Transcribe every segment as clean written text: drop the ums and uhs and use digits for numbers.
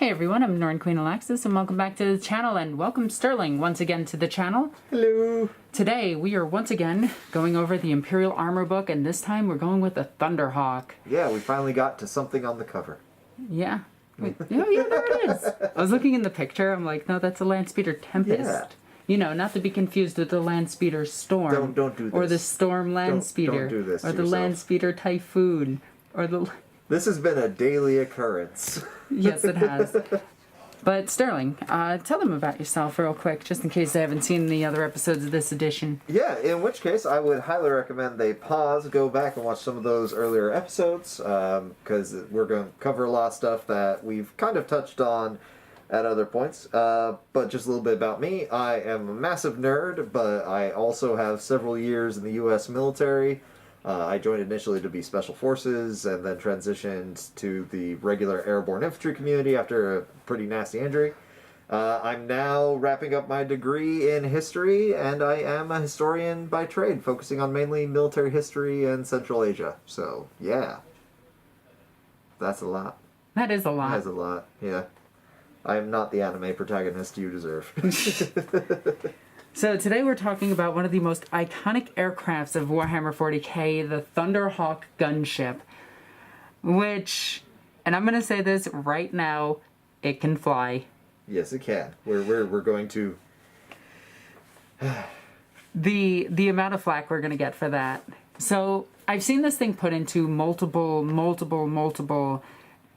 Hey everyone, I'm NornQueenAlexis and welcome back to the channel, and welcome Sterling once again to the channel. Hello! Today we are once again going over the Imperial Armor book, and this time we're going with the Thunderhawk. Yeah, we finally got to something on the cover. Yeah. Wait, yeah, there it is! I was looking in the picture, I'm like, no, that's a Landspeeder Tempest. Yeah. You know, not to be confused with the Landspeeder Storm. Don't do this. Or the Storm Landspeeder. Don't do this or to the yourself. Landspeeder Typhoon. Or the... This has been a daily occurrence. Yes, it has. But Sterling, tell them about yourself real quick, just in case they haven't seen the other episodes of this edition. Yeah, in which case I would highly recommend they pause, go back and watch some of those earlier episodes, because we're going to cover a lot of stuff that we've kind of touched on at other points. But just a little bit about me. I am a massive nerd, but I also have several years in the U.S. military. I joined initially to be Special Forces and then transitioned to the regular airborne infantry community after a pretty nasty injury. I'm now wrapping up my degree in history, and I am a historian by trade, focusing on mainly military history and Central Asia. So, yeah. That's a lot. That is a lot. That is a lot, yeah. I am not the anime protagonist you deserve. So today we're talking about one of the most iconic aircrafts of Warhammer 40k, the Thunderhawk gunship, which, and I'm going to say this right now, it can fly. Yes, it can. We're going to... The amount of flack we're going to get for that. So I've seen this thing put into multiple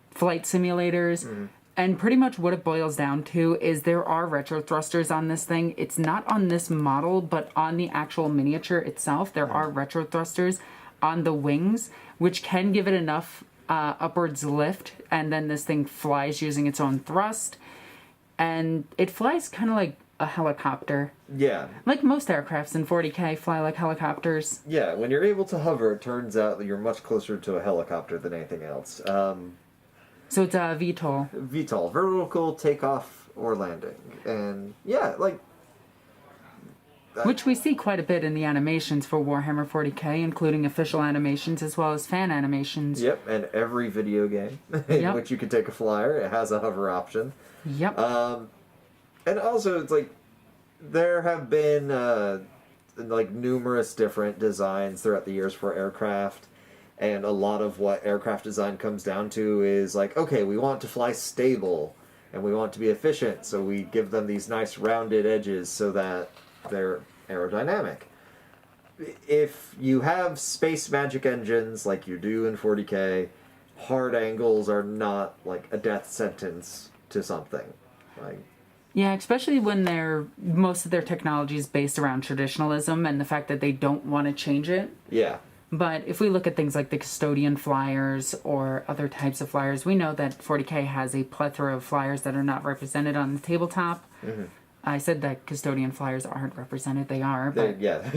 flight simulators. Mm. And pretty much what it boils down to is there are retro thrusters on this thing. It's not on this model, but on the actual miniature itself, there are retro thrusters on the wings, which can give it enough upwards lift, and then this thing flies using its own thrust. And it flies kind of like a helicopter. Yeah. Like most aircrafts in 40k fly like helicopters. Yeah, when you're able to hover, it turns out that you're much closer to a helicopter than anything else. So it's a VTOL. VTOL, vertical takeoff or landing. And yeah, like... Which we see quite a bit in the animations for Warhammer 40k, including official animations as well as fan animations. Yep, and every video game in which you can take a flyer, it has a hover option. Yep. And also, it's like, there have been like numerous different designs throughout the years for aircraft. And a lot of what aircraft design comes down to is like, okay, we want to fly stable, and we want to be efficient, so we give them these nice rounded edges so that they're aerodynamic. If you have space magic engines like you do in 40k, hard angles are not like a death sentence to something. Like, yeah, especially when most of their technology is based around traditionalism and the fact that they don't want to change it. Yeah. But if we look at things like the custodian flyers or other types of flyers, we know that 40k has a plethora of flyers that are not represented on the tabletop. Mm-hmm. I said that custodian flyers aren't represented. They are. But, yeah.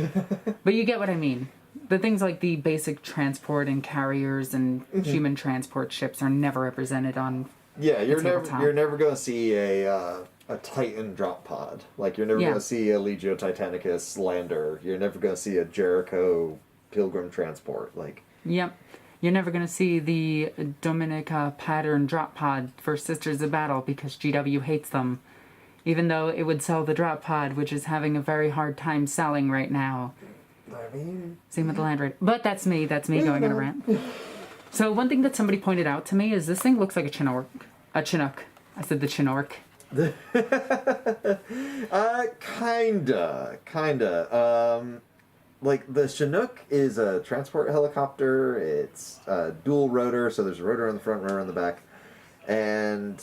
But you get what I mean. The things like the basic transport and carriers and human transport ships are never represented on you're never going to see a Titan drop pod. Like, you're never going to see a Legio Titanicus lander. You're never going to see a Jericho Pilgrim transport. Like, yep. You're never going to see the Dominica pattern drop pod for Sisters of Battle because GW hates them. Even though it would sell the drop pod, which is having a very hard time selling right now. I mean... Same with the Land Raider. But that's me going on a rant. So one thing that somebody pointed out to me is this thing looks like a Chinook. A Chinook. I said the Chinork. Kinda. Like, the Chinook is a transport helicopter. It's dual rotor, so there's a rotor on the front, rotor on the back. And,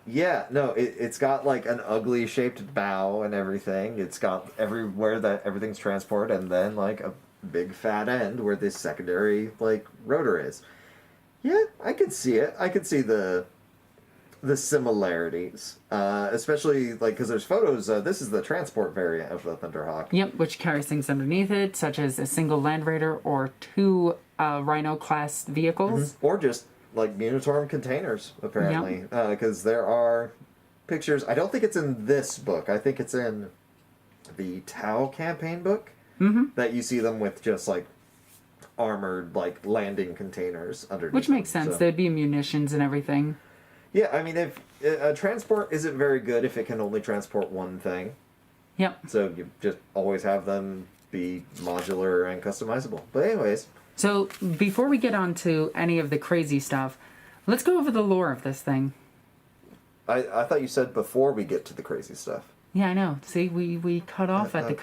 yeah, no, it's got, like, an ugly shaped bow and everything. It's got everywhere that everything's transport, and then, like, a big fat end where this secondary, like, rotor is. Yeah, I could see it. I could see the similarities, especially like because there's photos. This is the transport variant of the Thunderhawk. Yep, which carries things underneath it, such as a single Land Raider or two Rhino class vehicles, or just like Munitorum containers, apparently. Because there are pictures. I don't think it's in this book. I think it's in the Tau campaign book that you see them with just like armored like landing containers underneath. Which makes sense. So. There'd be munitions and everything. Yeah, I mean, if a transport isn't very good if it can only transport one thing. Yep. So you just always have them be modular and customizable. But anyways. So before we get on to any of the crazy stuff, let's go over the lore of this thing. I thought you said before we get to the crazy stuff. Yeah, I know. See, we cut off at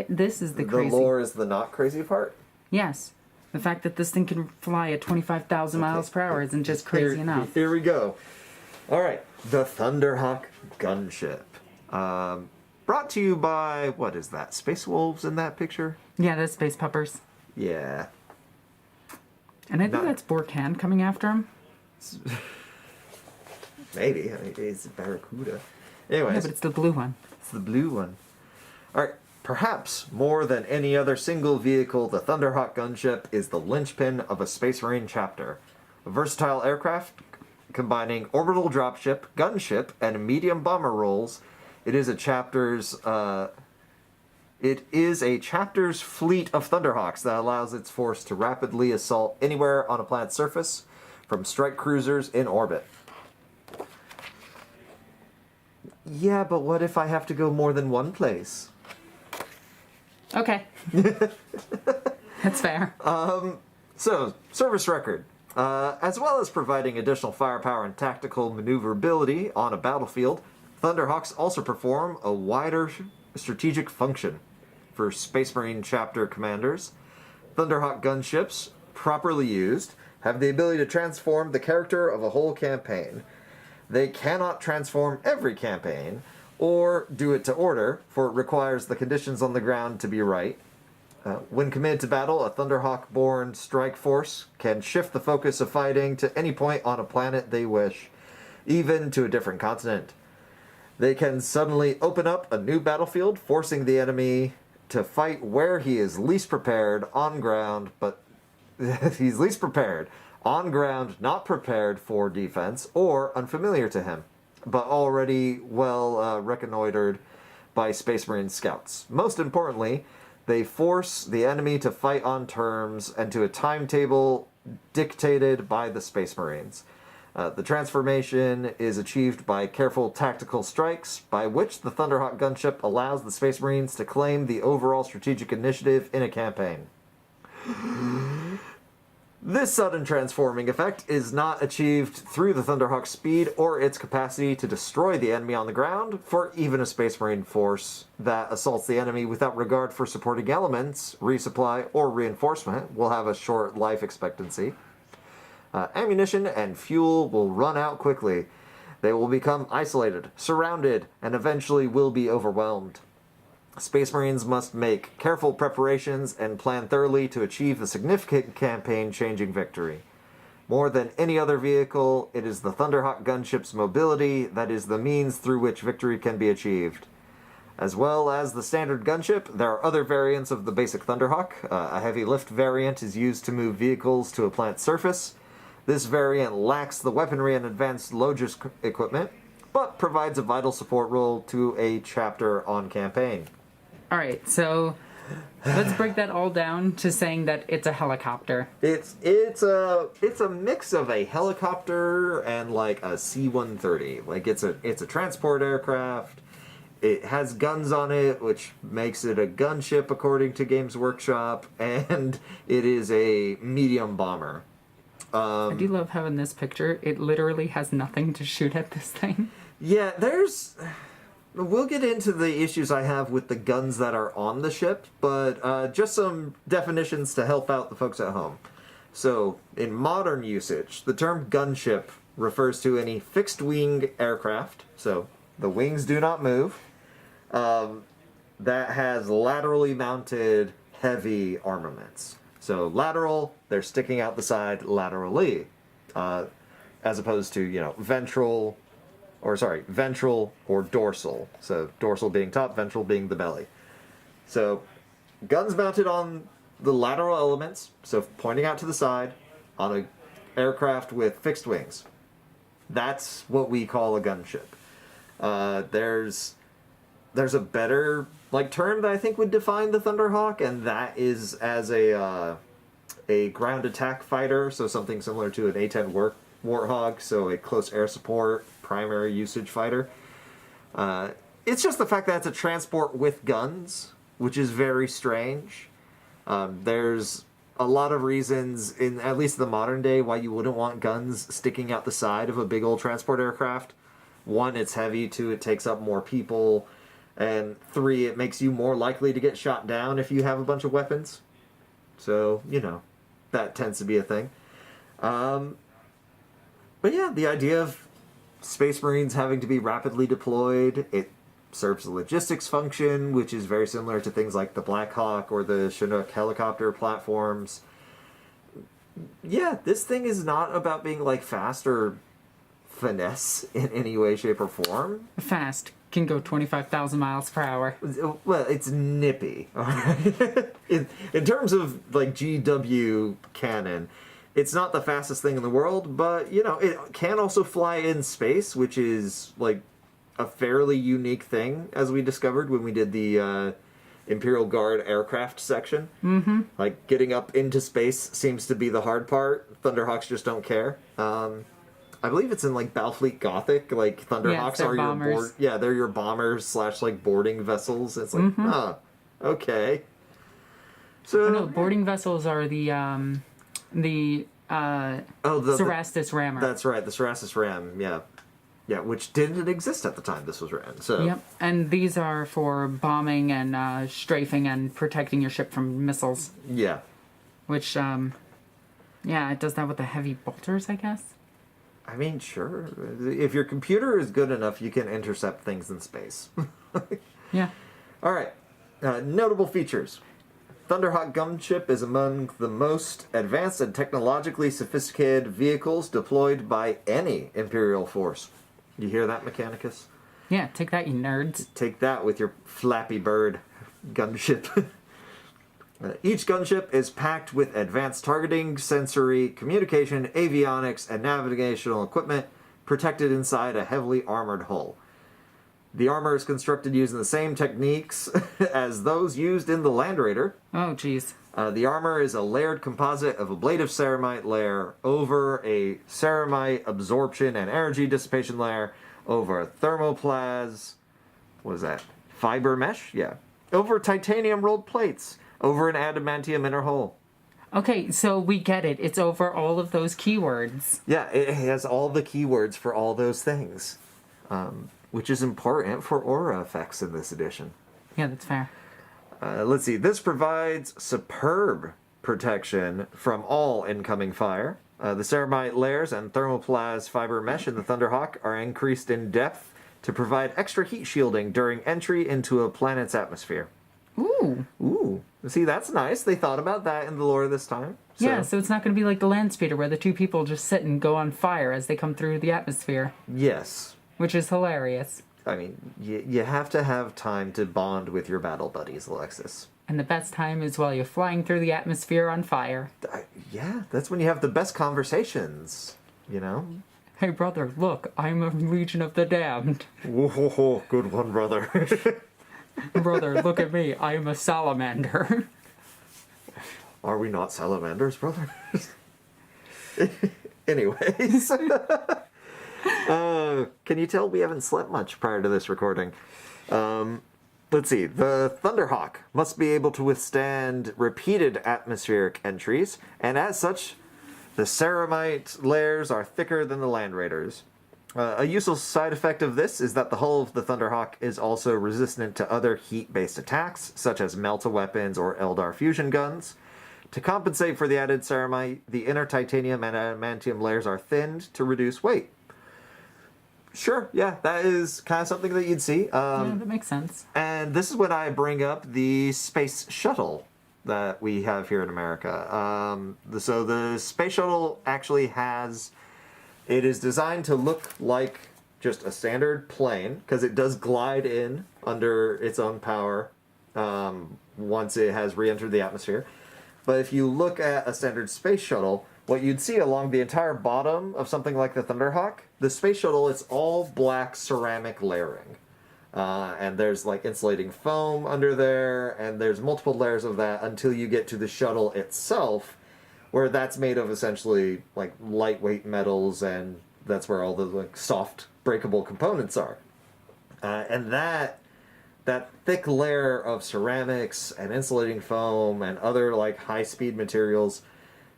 this is the crazy. The lore is the not crazy part? Yes. The fact that this thing can fly at 25,000 miles per hour isn't just crazy enough. Here we go. All right. The Thunderhawk gunship. Brought to you by, what is that, Space Wolves in that picture? Yeah, that's Space Puppers. Yeah. And I think that's Borkan coming after him. Maybe. I mean, it's Barracuda. Anyways. Yeah, but it's the blue one. It's the blue one. All right. Perhaps more than any other single vehicle, the Thunderhawk gunship is the linchpin of a Space Marine chapter. A versatile aircraft combining orbital dropship, gunship, and medium bomber roles, it is a chapter's fleet of Thunderhawks that allows its force to rapidly assault anywhere on a planet's surface, from strike cruisers in orbit. Yeah, but what if I have to go more than one place? Okay. That's fair. So, service record. As well as providing additional firepower and tactical maneuverability on a battlefield, Thunderhawks also perform a wider strategic function. For Space Marine chapter commanders, Thunderhawk gunships, properly used, have the ability to transform the character of a whole campaign. They cannot transform every campaign, or do it to order, for it requires the conditions on the ground to be right. When committed to battle, a Thunderhawk-born strike force can shift the focus of fighting to any point on a planet they wish, even to a different continent. They can suddenly open up a new battlefield, forcing the enemy to fight where he is least prepared on ground, but he's least prepared on ground, not prepared for defense, or unfamiliar to him, but already well reconnoitered by Space Marine scouts. Most importantly, they force the enemy to fight on terms and to a timetable dictated by the Space Marines. The transformation is achieved by careful tactical strikes, by which the Thunderhawk gunship allows the Space Marines to claim the overall strategic initiative in a campaign. This sudden transforming effect is not achieved through the Thunderhawk's speed or its capacity to destroy the enemy on the ground, for even a Space Marine force that assaults the enemy without regard for supporting elements, resupply, or reinforcement will have a short life expectancy. Ammunition and fuel will run out quickly. They will become isolated, surrounded, and eventually will be overwhelmed. Space Marines must make careful preparations and plan thoroughly to achieve a significant campaign-changing victory. More than any other vehicle, it is the Thunderhawk gunship's mobility that is the means through which victory can be achieved. As well as the standard gunship, there are other variants of the basic Thunderhawk. A heavy lift variant is used to move vehicles to a planet's surface. This variant lacks the weaponry and advanced Logis equipment, but provides a vital support role to a chapter on campaign. All right, so let's break that all down to saying that it's a helicopter. It's a mix of a helicopter and like a C-130. Like it's a transport aircraft. It has guns on it, which makes it a gunship according to Games Workshop, and it is a medium bomber. I do love having this picture. It literally has nothing to shoot at this thing. Yeah, we'll get into the issues I have with the guns that are on the ship, but just some definitions to help out the folks at home. So, in modern usage, the term gunship refers to any fixed-wing aircraft, so the wings do not move, that has laterally mounted heavy armaments. So lateral, they're sticking out the side laterally, as opposed to, ventral or dorsal. So dorsal being top, ventral being the belly. So guns mounted on the lateral elements, so pointing out to the side, on an aircraft with fixed wings. That's what we call a gunship. There's a better term that I think would define the Thunderhawk, and that is as a ground attack fighter, so something similar to an A-10 Warthog, so a close air support, primary usage fighter. It's just the fact that it's a transport with guns, which is very strange. There's a lot of reasons, in at least the modern day, why you wouldn't want guns sticking out the side of a big old transport aircraft. 1, it's heavy. 2, it takes up more people. And 3, it makes you more likely to get shot down if you have a bunch of weapons. So, you know, that tends to be a thing. But yeah, the idea of Space Marines having to be rapidly deployed, it serves a logistics function, which is very similar to things like the Black Hawk or the Chinook helicopter platforms. Yeah, this thing is not about being, like, fast or finesse in any way, shape, or form. Fast. Can go 25,000 miles per hour. Well, it's nippy. in terms of, like, GW canon, it's not the fastest thing in the world, but, you know, it can also fly in space, which is, like, a fairly unique thing, as we discovered when we did the Imperial Guard aircraft section. Mm-hmm. Like, getting up into space seems to be the hard part. Thunderhawks just don't care. I believe it's in, like, Battlefleet Gothic. Like, Thunderhawks are bombers. they're your bombers / like, boarding vessels. It's like, okay. So, no, boarding vessels are the Cerastus Rammer. That's right, the Cerastus Ram, yeah. Yeah, which didn't exist at the time this was written. So. Yep, and these are for bombing and strafing and protecting your ship from missiles. Yeah. Which, yeah, it does that with the heavy bolters, I guess. I mean, sure. If your computer is good enough, you can intercept things in space. Yeah. All right. Notable features. Thunderhawk gunship is among the most advanced and technologically sophisticated vehicles deployed by any Imperial force. You hear that, Mechanicus? Yeah, take that, you nerds. Take that with your Flappy Bird gunship. Each gunship is packed with advanced targeting, sensory, communication, avionics, and navigational equipment protected inside a heavily armored hull. The armor is constructed using the same techniques as those used in the Land Raider. Oh, jeez. The armor is a layered composite of ablative ceramite layer over a ceramite absorption and energy dissipation layer over a thermoplas... What is that? Fiber mesh? Yeah. Over titanium rolled plates. Over an adamantium inner hull. Okay, so we get it. It's over all of those keywords. Yeah, it has all the keywords for all those things. Which is important for aura effects in this edition. Yeah, that's fair. Let's see. This provides superb protection from all incoming fire. The ceramite layers and thermoplas fiber mesh in the Thunderhawk are increased in depth to provide extra heat shielding during entry into a planet's atmosphere. Ooh. Ooh. See, that's nice. They thought about that in the lore this time. So. Yeah, so it's not going to be like the land speeder where the two people just sit and go on fire as they come through the atmosphere. Yes. Which is hilarious. I mean, you have to have time to bond with your battle buddies, Alexis. And the best time is while you're flying through the atmosphere on fire. Yeah, that's when you have the best conversations, you know? Hey, brother, look, I'm a Legion of the Damned. Whoa, good one, brother. Brother, look at me, I'm a salamander. Are we not salamanders, brother? Anyways. Can you tell we haven't slept much prior to this recording? Let's see. The Thunderhawk must be able to withstand repeated atmospheric entries, and as such, the ceramite layers are thicker than the Land Raiders. A useful side effect of this is that the hull of the Thunderhawk is also resistant to other heat-based attacks, such as melta-weapons or Eldar fusion guns. To compensate for the added ceramite, the inner titanium and adamantium layers are thinned to reduce weight. Sure, yeah, that is kind of something that you'd see. Yeah, that makes sense. And this is when I bring up the space shuttle that we have here in America. So the space shuttle actually has... It is designed to look like just a standard plane, because it does glide in under its own power once it has re-entered the atmosphere. But if you look at a standard space shuttle, what you'd see along the entire bottom of something like the Thunderhawk, the space shuttle is all black ceramic layering. And there's like insulating foam under there, and there's multiple layers of that until you get to the shuttle itself, where that's made of essentially like lightweight metals, and that's where all the like soft breakable components are. And that thick layer of ceramics and insulating foam and other like high-speed materials,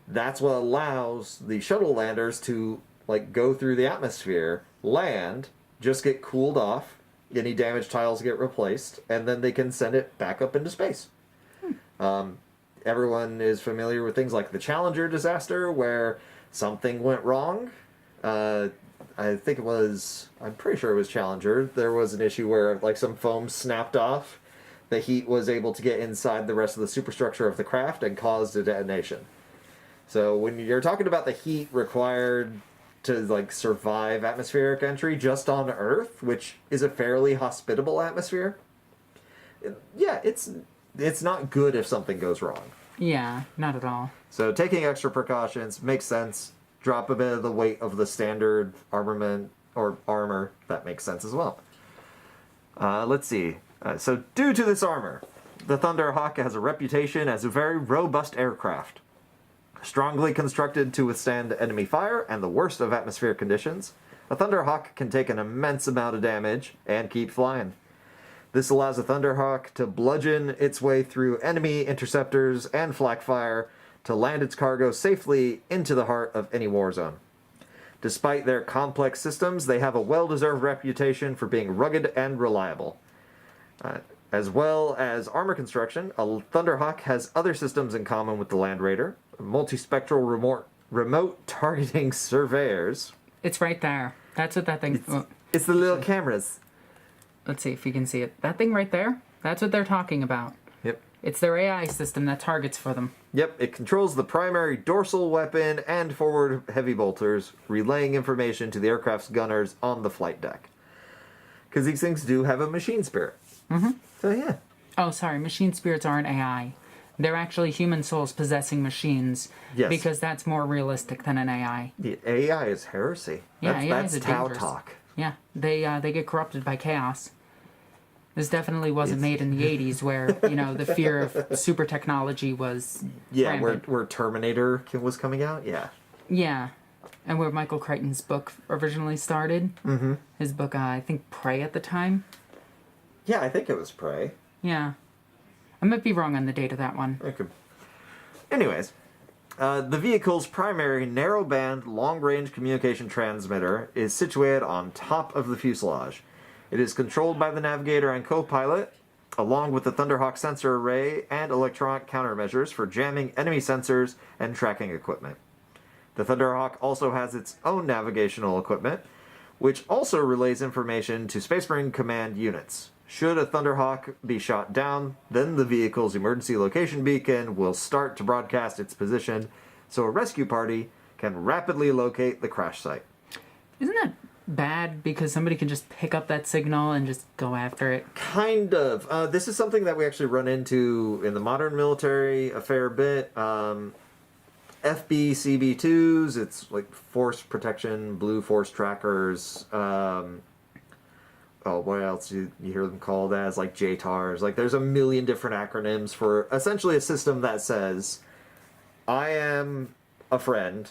that's what allows the shuttle landers to like go through the atmosphere, land, just get cooled off, any damaged tiles get replaced, and then they can send it back up into space. Everyone is familiar with things like the Challenger disaster, where something went wrong. I'm pretty sure it was Challenger. There was an issue where like some foam snapped off. The heat was able to get inside the rest of the superstructure of the craft and caused a detonation. So when you're talking about the heat required to like survive atmospheric entry just on Earth, which is a fairly hospitable atmosphere, yeah, it's not good if something goes wrong. Yeah, not at all. So taking extra precautions makes sense. Drop a bit of the weight of the standard armament or armor. That makes sense as well. Let's see. So due to this armor, the Thunderhawk has a reputation as a very robust aircraft. Strongly constructed to withstand enemy fire and the worst of atmospheric conditions, a Thunderhawk can take an immense amount of damage and keep flying. This allows a Thunderhawk to bludgeon its way through enemy interceptors and flak fire to land its cargo safely into the heart of any war zone. Despite their complex systems, they have a well-deserved reputation for being rugged and reliable. As well as armor construction, a Thunderhawk has other systems in common with the Land Raider. Multispectral remote targeting surveyors. It's right there. That's what that thing... It's the little cameras. Let's see if you can see it. That thing right there, that's what they're talking about. Yep. It's their AI system that targets for them. Yep, it controls the primary dorsal weapon and forward heavy bolters, relaying information to the aircraft's gunners on the flight deck. Because these things do have a machine spirit. Mm-hmm. So yeah. Oh, sorry, machine spirits aren't AI. They're actually human souls possessing machines. Yes. Because that's more realistic than an AI. The AI is heresy. Yeah, AI that's is Tau dangerous. talk. Yeah, they get corrupted by chaos. This definitely wasn't made in the 80s where, the fear of super technology was rampant. where Terminator was coming out, yeah. Yeah, and where Michael Crichton's book originally started. Mm-hmm. His book, I think, Prey at the time. Yeah, I think it was Prey. Yeah. I might be wrong on the date of that one. Okay. Anyways, the vehicle's primary narrow-band, long-range communication transmitter is situated on top of the fuselage. It is controlled by the navigator and co-pilot, along with the Thunderhawk sensor array and electronic countermeasures for jamming enemy sensors and tracking equipment. The Thunderhawk also has its own navigational equipment, which also relays information to Space Marine command units. Should a Thunderhawk be shot down, then the vehicle's emergency location beacon will start to broadcast its position, so a rescue party can rapidly locate the crash site. Isn't that bad because somebody can just pick up that signal and just go after it? Kind of. This is something that we actually run into in the modern military a fair bit. FB-CB2s, it's like force protection, blue force trackers. What else do you hear them called as? Like JTARs. Like there's a million different acronyms for essentially a system that says, I am a friend,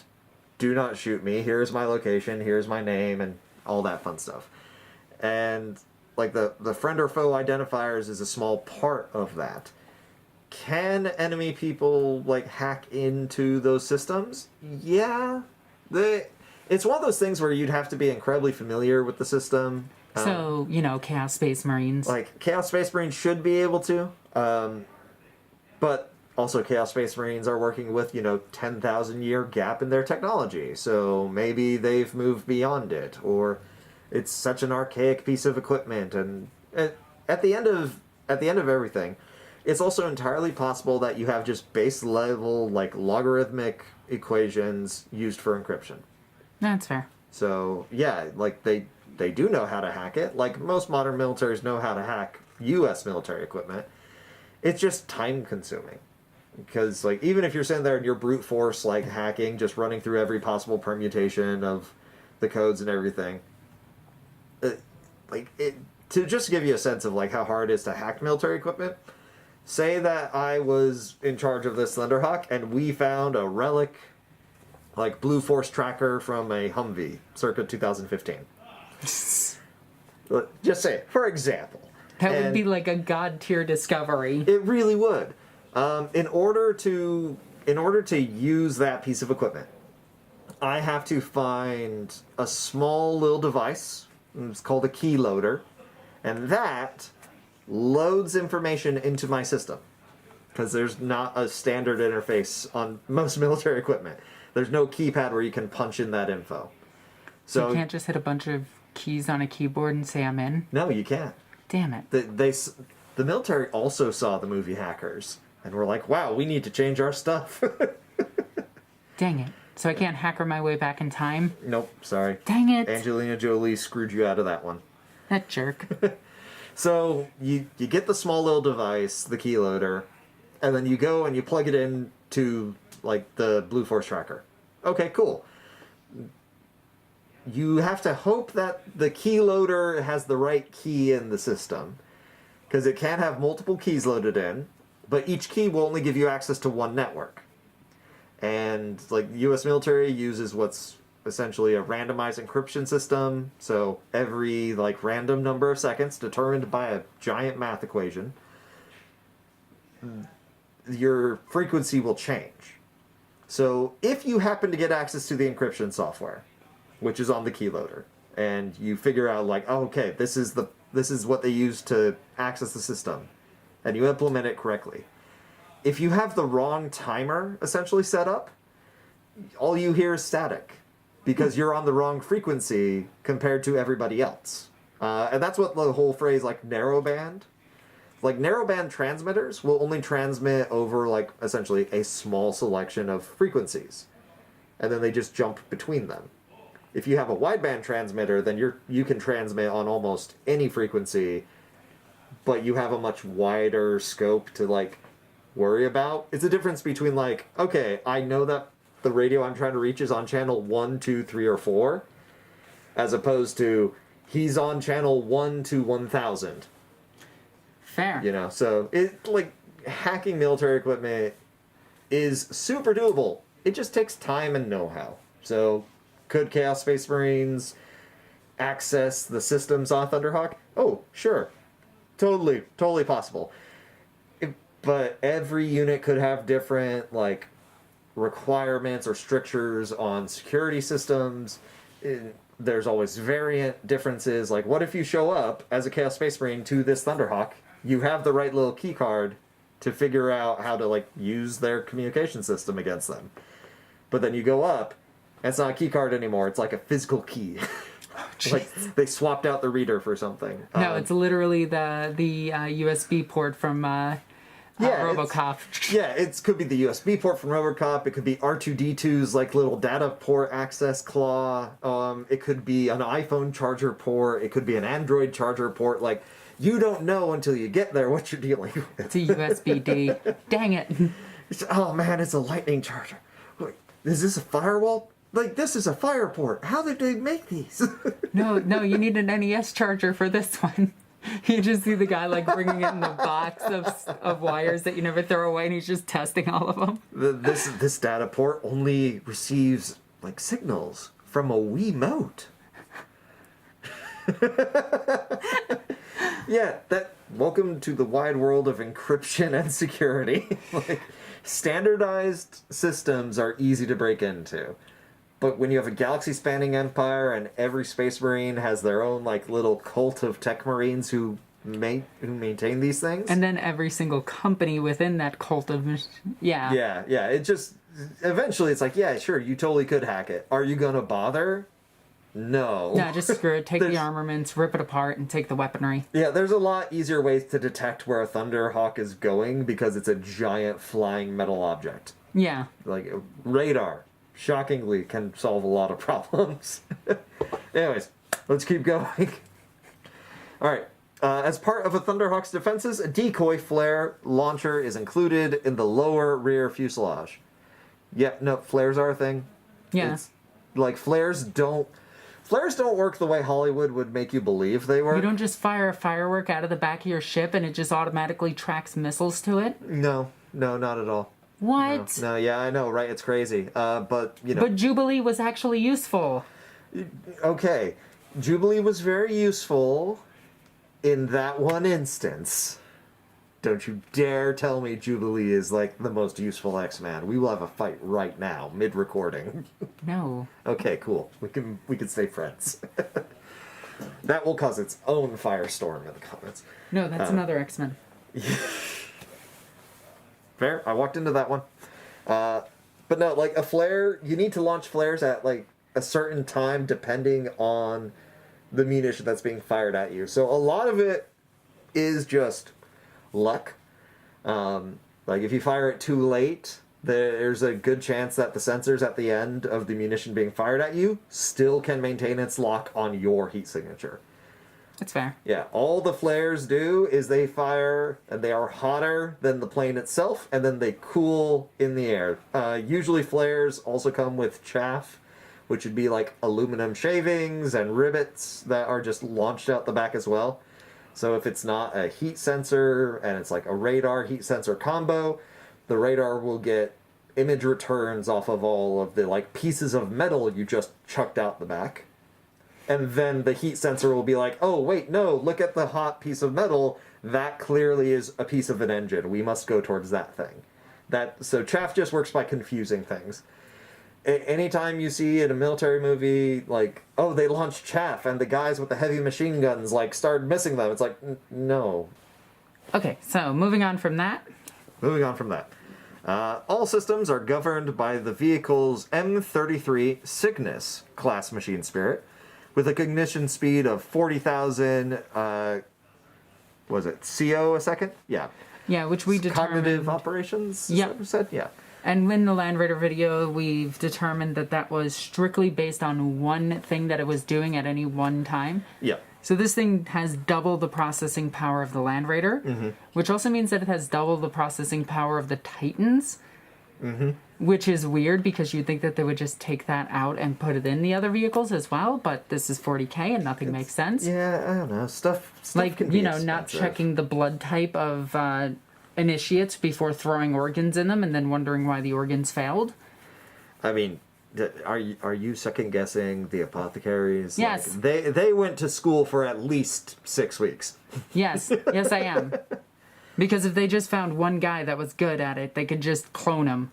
do not shoot me, here's my location, here's my name, and all that fun stuff. And like the friend or foe identifiers is a small part of that. Can enemy people like hack into those systems? Yeah. It's one of those things where you'd have to be incredibly familiar with the system. So, Chaos Space Marines. Like, Chaos Space Marines should be able to. But also Chaos Space Marines are working with, 10,000 year gap in their technology. So maybe they've moved beyond it. Or it's such an archaic piece of equipment. And at the end of everything, it's also entirely possible that you have just base level, like, logarithmic equations used for encryption. That's fair. So, yeah, like, they do know how to hack it. Like, most modern militaries know how to hack U.S. military equipment. It's just time-consuming. Because, like, even if you're sitting there and you're brute force, like, hacking, just running through every possible permutation of the codes and everything, to just give you a sense of, like, how hard it is to hack military equipment, say that I was in charge of this Thunderhawk and we found a relic, like Blue Force tracker from a Humvee, circa 2015. Just say it, for example. That would And be like a god tier discovery. it really would. In order to use that piece of equipment, I have to find a small little device. It's called a key loader, and that loads information into my system. Because there's not a standard interface on most military equipment. There's no keypad where you can punch in that info. So you can't just hit a bunch of keys on a keyboard and say I'm in? No, you can't. Damn it. The military also saw the movie Hackers, and were like, wow, we need to change our stuff. Dang it. So I can't hacker my way back in time? Nope, sorry. Dang it. Angelina Jolie screwed you out of that one. That jerk. So you get the small little device, the key loader, and then you go and you plug it in to like the Blue Force tracker. Okay, cool. You have to hope that the key loader has the right key in the system, because it can have multiple keys loaded in, but each key will only give you access to one network. And like the U.S. military uses what's essentially a randomized encryption system, so every like random number of seconds determined by a giant math equation, your frequency will change. So if you happen to get access to the encryption software, which is on the key loader, and you figure out like, oh, okay, this is what they use to access the system, and you implement it correctly. If you have the wrong timer essentially set up, all you hear is static, because you're on the wrong frequency compared to everybody else. And that's what the whole phrase like narrowband. Like narrowband transmitters will only transmit over like essentially a small selection of frequencies, and then they just jump between them. If you have a wideband transmitter, then you can transmit on almost any frequency, but you have a much wider scope to like worry about. It's a difference between like, okay, I know that the radio I'm trying to reach is on channel 1, 2, 3, or 4, as opposed to he's on channel 1 to 1000. Fair. You know, so it like hacking military equipment is super doable. It just takes time and know-how. So could Chaos Space Marines access the systems on Thunderhawk? Oh, sure. Totally possible. But every unit could have different like requirements or strictures on security systems. There's always variant differences. Like, what if you show up as a Chaos Space Marine to this Thunderhawk? You have the right little key card to figure out how to like use their communication system against them. But then you go up, and it's not a key card anymore. It's like a physical key. Like they swapped out the reader for something. No, it's literally the USB port from RoboCop. It could be the USB port from RoboCop. It could be R2-D2's like little data port access claw. It could be an iPhone charger port. It could be an Android charger port. Like, you don't know until you get there what you're dealing with. It's a USB-D. Dang it. Oh man, it's a lightning charger. Wait, is this a firewall? Like, this is a fire port. How did they make these? No, you need an NES charger for this one. You just see the guy like bringing it in the box of wires that you never throw away, and he's just testing all of them. This data port only receives like signals from a Wiimote. Yeah, welcome to the wide world of encryption and security. Like, standardized systems are easy to break into. But when you have a galaxy-spanning empire and every Space Marine has their own like little cult of tech marines who maintain these things, and then every single company within that cult of yeah, it just eventually it's like, yeah, sure, you totally could hack it. Are you gonna bother? No. No, just screw it. Take the armaments, rip it apart, and take the weaponry. Yeah, there's a lot easier ways to detect where a Thunderhawk is going because it's a giant flying metal object. Yeah. Like radar. Shockingly can solve a lot of problems. Anyways, let's keep going. Alright, as part of a Thunderhawk's defenses, a decoy flare launcher is included in the lower rear fuselage. Yeah, no, flares are a thing. Yeah. It's, like, flares Flares don't work the way Hollywood would make you believe they work. You don't just fire a firework out of the back of your ship and it just automatically tracks missiles to it? No, not at all. What? No, yeah, I know, right? It's crazy. But, you know. But Jubilee was actually useful. Okay. Jubilee was very useful in that one instance. Don't you dare tell me Jubilee is, like, the most useful X-Man. We will have a fight right now, mid-recording. No. Okay, cool. We can stay friends. That will cause its own firestorm in the comments. No, that's another X-Men. Fair. I walked into that one. But no, like, a flare, you need to launch flares at, like, a certain time depending on the munition that's being fired at you. So a lot of it is just luck. Like, if you fire it too late, there's a good chance that the sensors at the end of the munition being fired at you still can maintain its lock on your heat signature. That's fair. Yeah, all the flares do is they fire, and they are hotter than the plane itself, and then they cool in the air. Usually flares also come with chaff, which would be like aluminum shavings and rivets that are just launched out the back as well. So if it's not a heat sensor, and it's like a radar heat sensor combo, the radar will get image returns off of all of the like pieces of metal you just chucked out the back. And then the heat sensor will be like, oh, wait, no, look at the hot piece of metal. That clearly is a piece of an engine. We must go towards that thing. So chaff just works by confusing things. Anytime you see in a military movie, like, oh, they launched chaff, and the guys with the heavy machine guns, like, started missing them. It's like, no. Okay, so moving on from that. Moving on from that. All systems are governed by the vehicle's M33 Cygnus class machine spirit, with a cognition speed of 40,000, was it CO a second? Yeah. Yeah, which we determined. Cognitive operations? Yeah. Is that what you said? Yeah. And in the Land Raider video, we've determined that that was strictly based on one thing that it was doing at any one time. Yeah. So this thing has double the processing power of the Land Raider, which also means that it has double the processing power of the Titans, which is weird because you'd think that they would just take that out and put it in the other vehicles as well, but this is 40K and nothing makes sense. Yeah, I don't know. Stuff Like, can be not expensive. checking the blood type of initiates before throwing organs in them and then wondering why the organs failed. I mean, are you second guessing the apothecaries? Yes. Like, they went to school for at least 6 weeks. Yes, yes I am. Because if they just found one guy that was good at it, they could just clone him.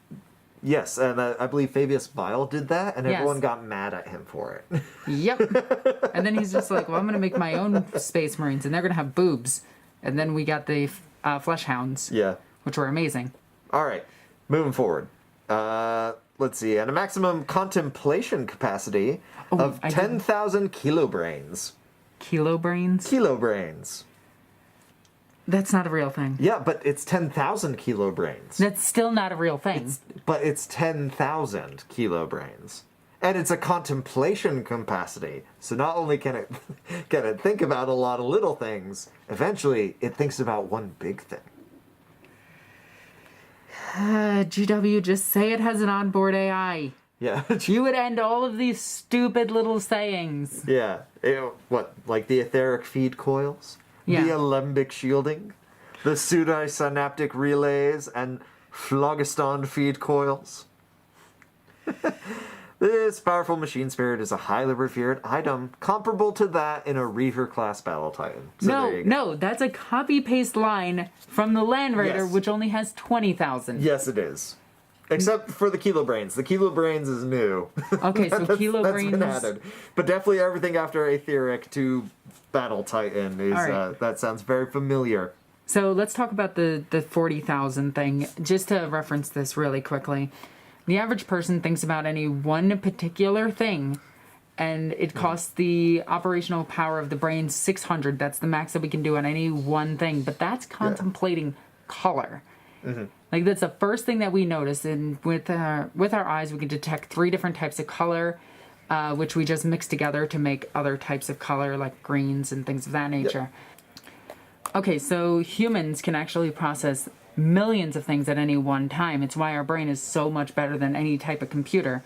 Yes, and I believe Fabius Bile did that, and Yes. everyone got mad at him for it. Yep. And then he's just like, well, I'm going to make my own Space Marines, and they're going to have boobs. And then we got the Flesh Hounds, Yeah. which were amazing. All right, moving forward. Let's see, and a maximum contemplation capacity of I did- 10,000 kilobrains. Kilobrains? Kilobrains. That's not a real thing. Yeah, but it's 10,000 kilobrains. That's still not a real thing. But it's 10,000 kilobrains. And it's a contemplation capacity. So not only can it think about a lot of little things, eventually it thinks about one big thing. GW, just say it has an onboard AI. Yeah. You would end all of these stupid little sayings. Yeah. What, like the etheric feed coils? Yeah. The alembic shielding? The pseudosynaptic relays and phlogiston feed coils? This powerful machine spirit is a highly revered item, comparable to that in a Reaver class battle titan. So there you go. No, that's a copy-paste line from the Land Raider, Yes. which only has 20,000. Yes, it is. Except for the Kilobrains. The Kilobrains is new. Okay, so That's been Kilobrains... added. But definitely everything after Etheric to Battle Titan is, All right. that sounds very familiar. So let's talk about the 40,000 thing, just to reference this really quickly. The average person thinks about any one particular thing, and it costs the operational power of the brain 600. That's the max that we can do on any one thing, but that's contemplating color. Like, that's the first thing that we notice, and with our eyes we can detect 3 different types of color, which we just mix together to make other types of color, like greens and things of that nature. Okay, so humans can actually process millions of things at any one time. It's why our brain is so much better than any type of computer.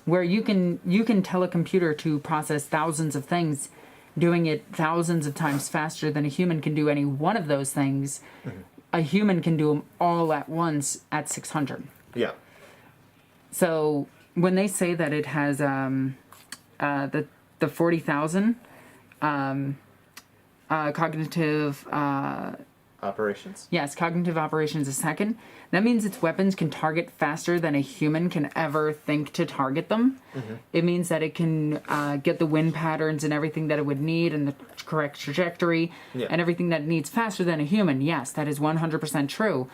where you can tell a computer to process thousands of things, doing it thousands of times faster than a human can do any one of those things. A human can do them all at once at 600. Yeah. So when they say that it has the 40,000 cognitive Operations? yes, cognitive operations a second, that means its weapons can target faster than a human can ever think to target them. It means that it can get the wind patterns and everything that it would need and the correct trajectory and everything that it needs faster than a human. Yes, that is 100% true.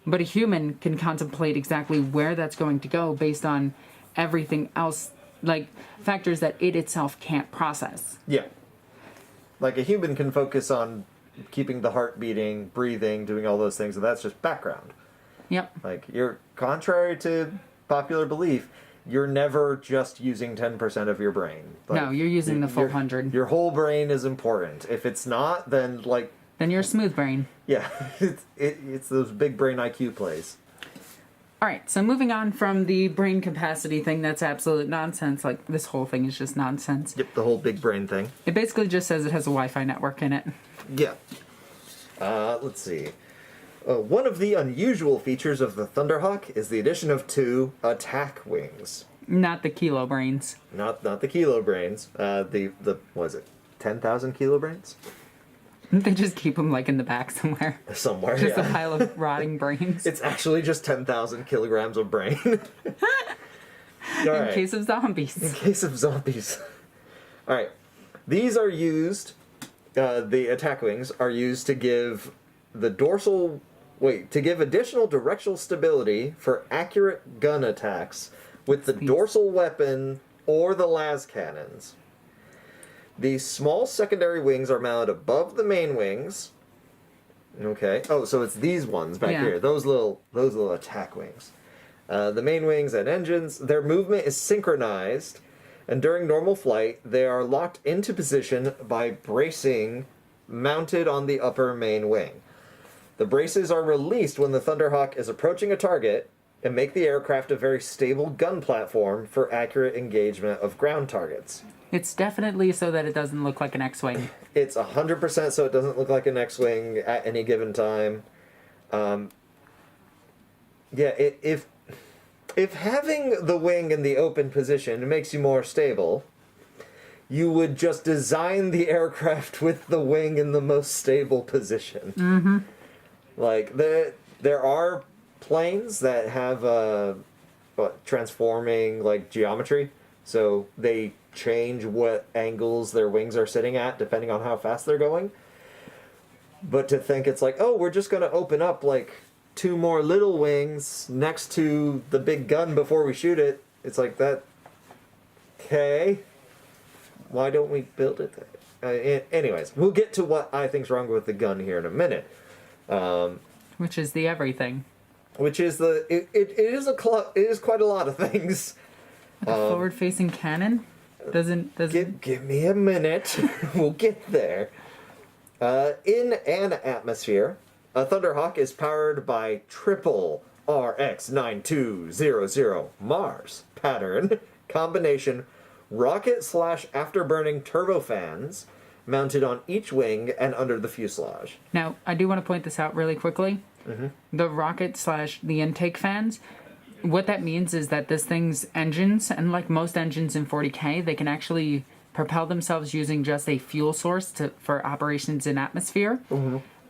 But a human can contemplate exactly where that's going to go based on everything else, like factors that it itself can't process. Yeah. Like a human can focus on keeping the heart beating, breathing, doing all those things, and that's just background. Yep. Like, you're contrary to popular belief, you're never just using 10% of your brain. Like, No, you're using the full 100. Your whole brain is important. If it's not, then, like... Then you're a smooth brain. Yeah, it's those big brain IQ plays. All right, so moving on from the brain capacity thing, that's absolute nonsense. Like, this whole thing is just nonsense. Yep, the whole big brain thing. It basically just says it has a Wi-Fi network in it. Yeah. Let's see. One of the unusual features of the Thunderhawk is the addition of 2 attack wings. Not the kilo brains. Not the kilo brains. The what is it? 10,000 kilo brains? They just keep them, like, in the back somewhere. Somewhere, Just yeah. a pile of rotting brains. It's actually just 10,000 kilograms of brain. In case of zombies. In case of zombies. Alright. These are used, the attack wings are used to give the dorsal... Wait, to give additional directional stability for accurate gun attacks with the dorsal weapon or the las cannons. These small secondary wings are mounted above the main wings. Okay. Oh, so it's these ones back here. Those little attack wings. The main wings and engines, their movement is synchronized, and during normal flight, they are locked into position by bracing mounted on the upper main wing. The braces are released when the Thunderhawk is approaching a target and make the aircraft a very stable gun platform for accurate engagement of ground targets. It's definitely so that it doesn't look like an X-Wing. It's 100% so it doesn't look like an X-Wing at any given time. If having the wing in the open position makes you more stable, you would just design the aircraft with the wing in the most stable position. Mm-hmm. Like, there are planes that have transforming, like, geometry. So they change what angles their wings are sitting at depending on how fast they're going. But to think it's like, oh, we're just going to open up, like, 2 more little wings next to the big gun before we shoot it. It's like that. Okay. Why don't we build it there? Anyways, we'll get to what I think's wrong with the gun here in a minute. Which is the everything. Which is the... It is quite a lot of things. Like a forward-facing cannon? Doesn't... Give me a minute. We'll get there. In an atmosphere, a Thunderhawk is powered by triple RX-9200 Mars pattern combination rocket/afterburning turbofans mounted on each wing and under the fuselage. Now, I do want to point this out really quickly. Mm-hmm. The rocket/the intake fans, what that means is that this thing's engines, and like most engines in 40K, they can actually propel themselves using just a fuel source for operations in atmosphere,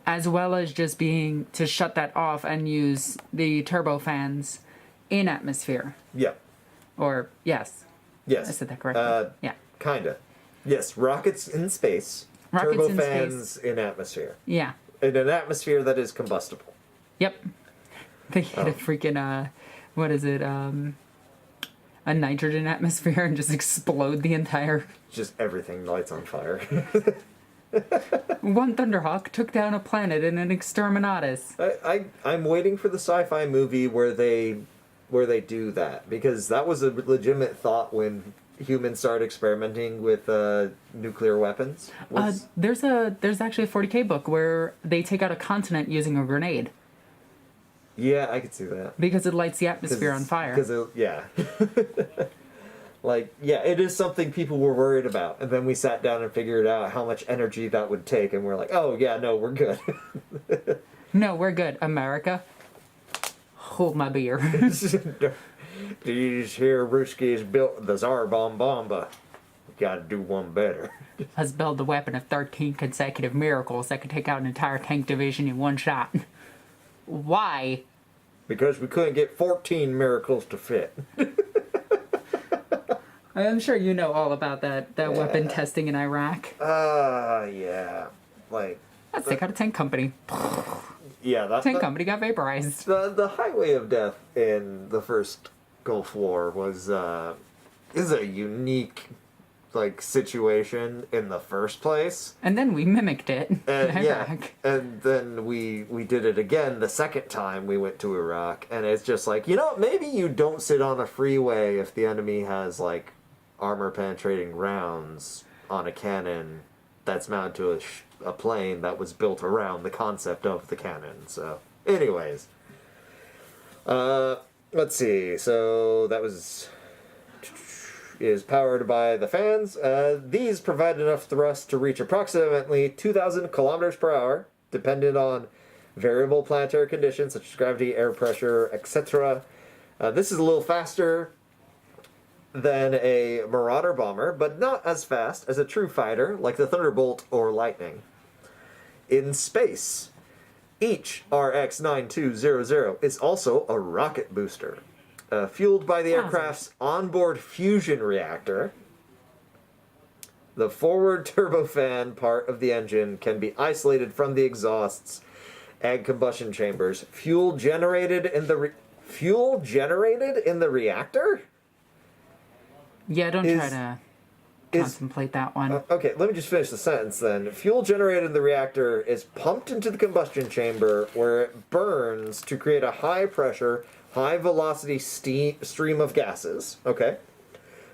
as well as just being to shut that off and use the turbofans in atmosphere. Yeah. Or, yes. Yes. I said that correctly. Yeah. Kinda. Yes, rockets in space, turbofans in atmosphere. Yeah. In an atmosphere that is combustible. Yep. They hit a freaking, what is it, a nitrogen atmosphere and just explode the entire... Just everything lights on fire. One Thunderhawk took down a planet in an exterminatus. I'm waiting for the sci-fi movie where they do that, because that was a legitimate thought when humans started experimenting with nuclear weapons. There's actually a 40K book where they take out a continent using a grenade. Yeah, I could see that. Because it lights the atmosphere on fire. Yeah. Like, yeah, it is something people were worried about. And then we sat down and figured out how much energy that would take. And we're like, oh, yeah, no, we're good. No, we're good. America, hold my beer. These here Ruskies built the Tsar Bomba. Gotta do one better. Let's build the weapon of 13 consecutive miracles that could take out an entire tank division in one shot. Why? Because we couldn't get 14 miracles to fit. I'm sure you know all about that weapon testing in Iraq. Yeah. Like... Let's take out a tank company. Yeah, that... Tank company got vaporized. The Highway of Death in the first Gulf War was, is a unique... like situation in the first place, and then we mimicked it in Iraq. Yeah, and then we did it again the second time we went to Iraq, and it's just like, you know, maybe you don't sit on a freeway if the enemy has like armor penetrating rounds on a cannon that's mounted to a plane that was built around the concept of the cannon. So anyways, let's see, so that was is powered by the fans. These provide enough thrust to reach approximately 2,000 kilometers per hour, dependent on variable planetary conditions such as gravity, air pressure, etc. This is a little faster than a Marauder bomber, but not as fast as a true fighter like the Thunderbolt or Lightning. In space, each RX-9200 is also a rocket booster. Fueled by the aircraft's onboard fusion reactor, the forward turbofan part of the engine can be isolated from the exhausts and combustion chambers. Fuel generated in the reactor? Yeah, don't try to contemplate that one. Okay, let me just finish the sentence then. Fuel generated in the reactor is pumped into the combustion chamber where it burns to create a high-pressure, high-velocity stream of gases. Okay.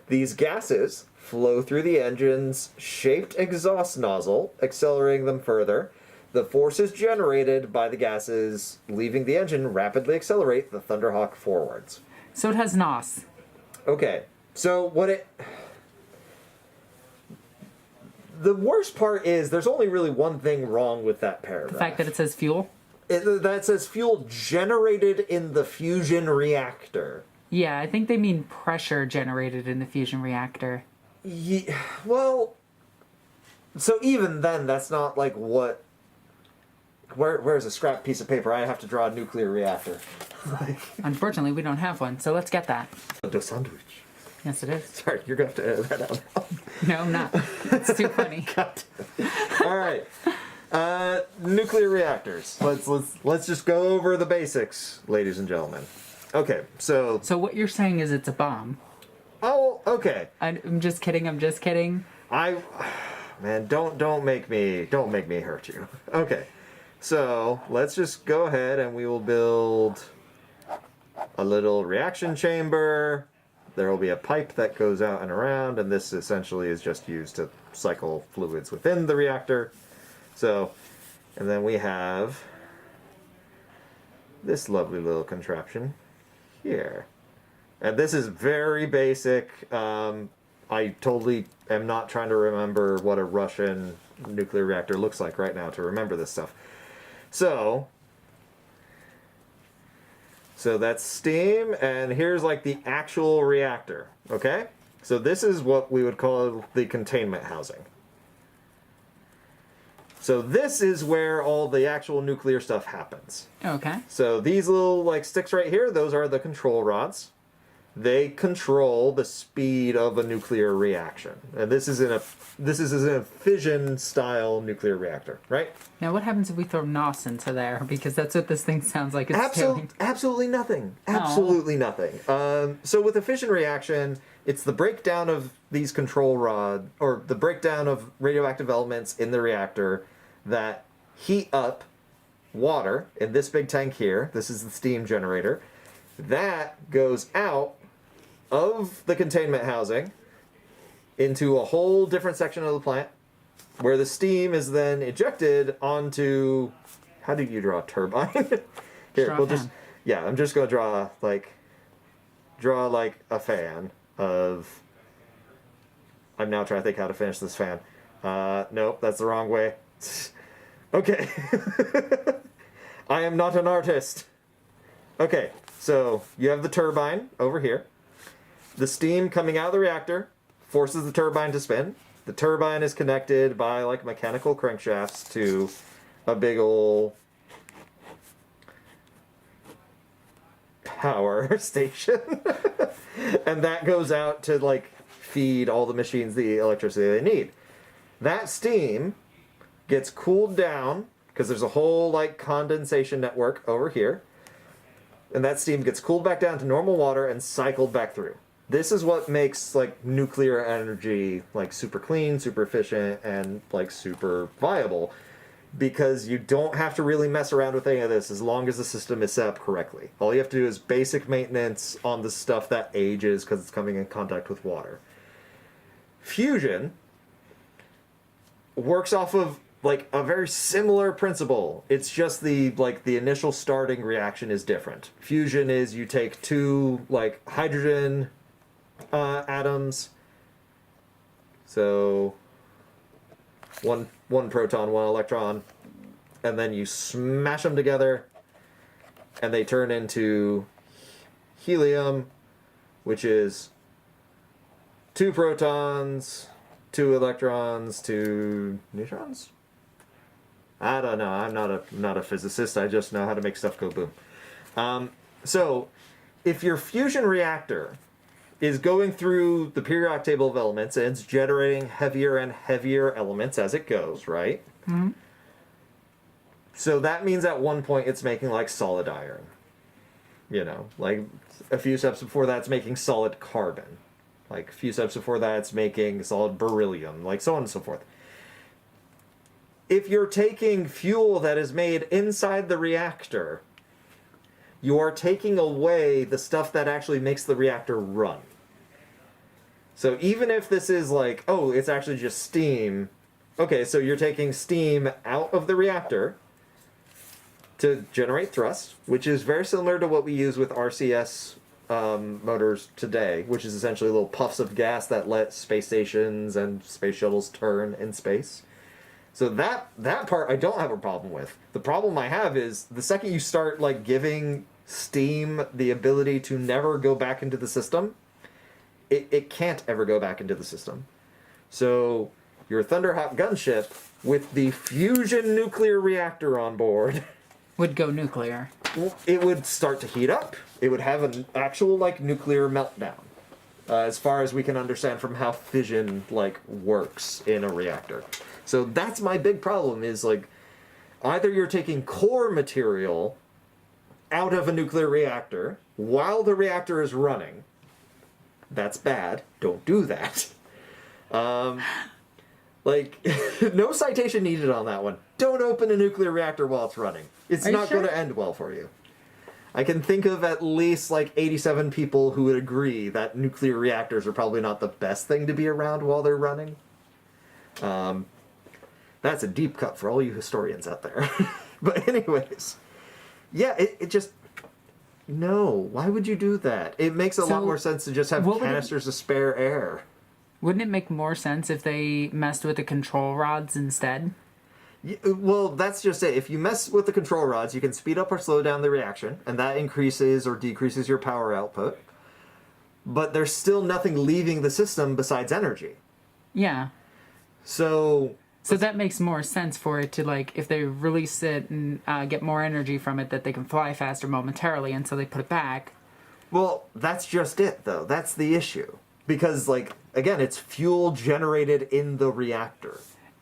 These gases flow through the engine's shaped exhaust nozzle, accelerating them further. The forces generated by the gases leaving the engine rapidly accelerate the Thunderhawk forwards. So it has NOS. Okay. So what it... The worst part is there's only really one thing wrong with that paragraph. The fact that it says fuel? That says fuel generated in the fusion reactor. Yeah, I think they mean pressure generated in the fusion reactor. Yeah, well, so even then, that's not like what... Where's a scrap piece of paper? I have to draw a nuclear reactor. Unfortunately, we don't have one, so let's get that. A sandwich. Yes, it is. Sorry, you're going to have to edit that out. No, I'm not. It's too funny. All right. Nuclear reactors. Let's just go over the basics, ladies and gentlemen. Okay, so... So what you're saying is it's a bomb. Oh, okay. I'm just kidding, I'm just kidding. Man, don't make me hurt you. Okay. So, let's just go ahead and we will build a little reaction chamber. There will be a pipe that goes out and around, and this essentially is just used to cycle fluids within the reactor. So, and then we have this lovely little contraption here. And this is very basic. I totally am not trying to remember what a Russian nuclear reactor looks like right now to remember this stuff. So that's steam, and here's like the actual reactor, okay? So this is what we would call the containment housing. So this is where all the actual nuclear stuff happens. Okay. So these little like sticks right here, those are the control rods. They control the speed of a nuclear reaction. And this is in a fission style nuclear reactor, right? Now what happens if we throw NOS into there? Because that's what this thing sounds like it's doing. Absolutely nothing. Absolutely nothing. So with a fission reaction, it's the breakdown of these control rod, or the breakdown of radioactive elements in the reactor that heat up water in this big tank here. This is the steam generator. That goes out of the containment housing into a whole different section of the plant where the steam is then ejected onto... How do you draw a turbine? Here, we'll just... Yeah, I'm just going to draw like a fan of I'm now trying to think how to finish this fan. Nope, that's the wrong way. Okay. I am not an artist. Okay, so you have the turbine over here. The steam coming out of the reactor forces the turbine to spin. The turbine is connected by like mechanical crankshafts to a big ol' power station. And that goes out to like feed all the machines the electricity they need. That steam gets cooled down because there's a whole like condensation network over here. And that steam gets cooled back down to normal water and cycled back through. This is what makes like nuclear energy like super clean, super efficient, and like super viable, because you don't have to really mess around with any of this as long as the system is set up correctly. All you have to do is basic maintenance on the stuff that ages because it's coming in contact with water. Fusion works off of like a very similar principle. It's just the initial starting reaction is different. Fusion is you take two like hydrogen atoms, so one proton, one electron, and then you smash them together and they turn into helium, which is two protons, two electrons, two neutrons. I don't know. I'm not a physicist. I just know how to make stuff go boom. So if your fusion reactor is going through the periodic table of elements and it's generating heavier and heavier elements as it goes, right? Mm-hmm. So that means at one point it's making like solid iron. You know, like a few steps before that it's making solid carbon. Like a few steps before that it's making solid beryllium, like so on and so forth. If you're taking fuel that is made inside the reactor, you are taking away the stuff that actually makes the reactor run. So even if this is like, oh, it's actually just steam. Okay, so you're taking steam out of the reactor to generate thrust, which is very similar to what we use with RCS motors today, which is essentially little puffs of gas that let space stations and space shuttles turn in space. So that part I don't have a problem with. The problem I have is the second you start like giving steam the ability to never go back into the system, it can't ever go back into the system. So your Thunderhawk gunship with the fusion nuclear reactor on board would go nuclear. It would start to heat up. It would have an actual like nuclear meltdown. As far as we can understand from how fission like works in a reactor. So that's my big problem is like either you're taking core material out of a nuclear reactor while the reactor is running. That's bad. Don't do that. Like, no citation needed on that one. Don't open a nuclear reactor while it's running. It's not going to end well for you. I can think of at least like 87 people who would agree that nuclear reactors are probably not the best thing to be around while they're running. That's a deep cut for all you historians out there. But anyways, yeah, it just... No, why would you do that? It makes a lot more sense to just have canisters of spare air. Wouldn't it make more sense if they messed with the control rods instead? Yeah, well, that's just it. If you mess with the control rods, you can speed up or slow down the reaction, and that increases or decreases your power output. But there's still nothing leaving the system besides energy. Yeah. So that makes more sense for it to, like, if they release it and get more energy from it, that they can fly faster momentarily, and so they put it back. Well, that's just it, though. That's the issue. Because, like, again, it's fuel generated in the reactor.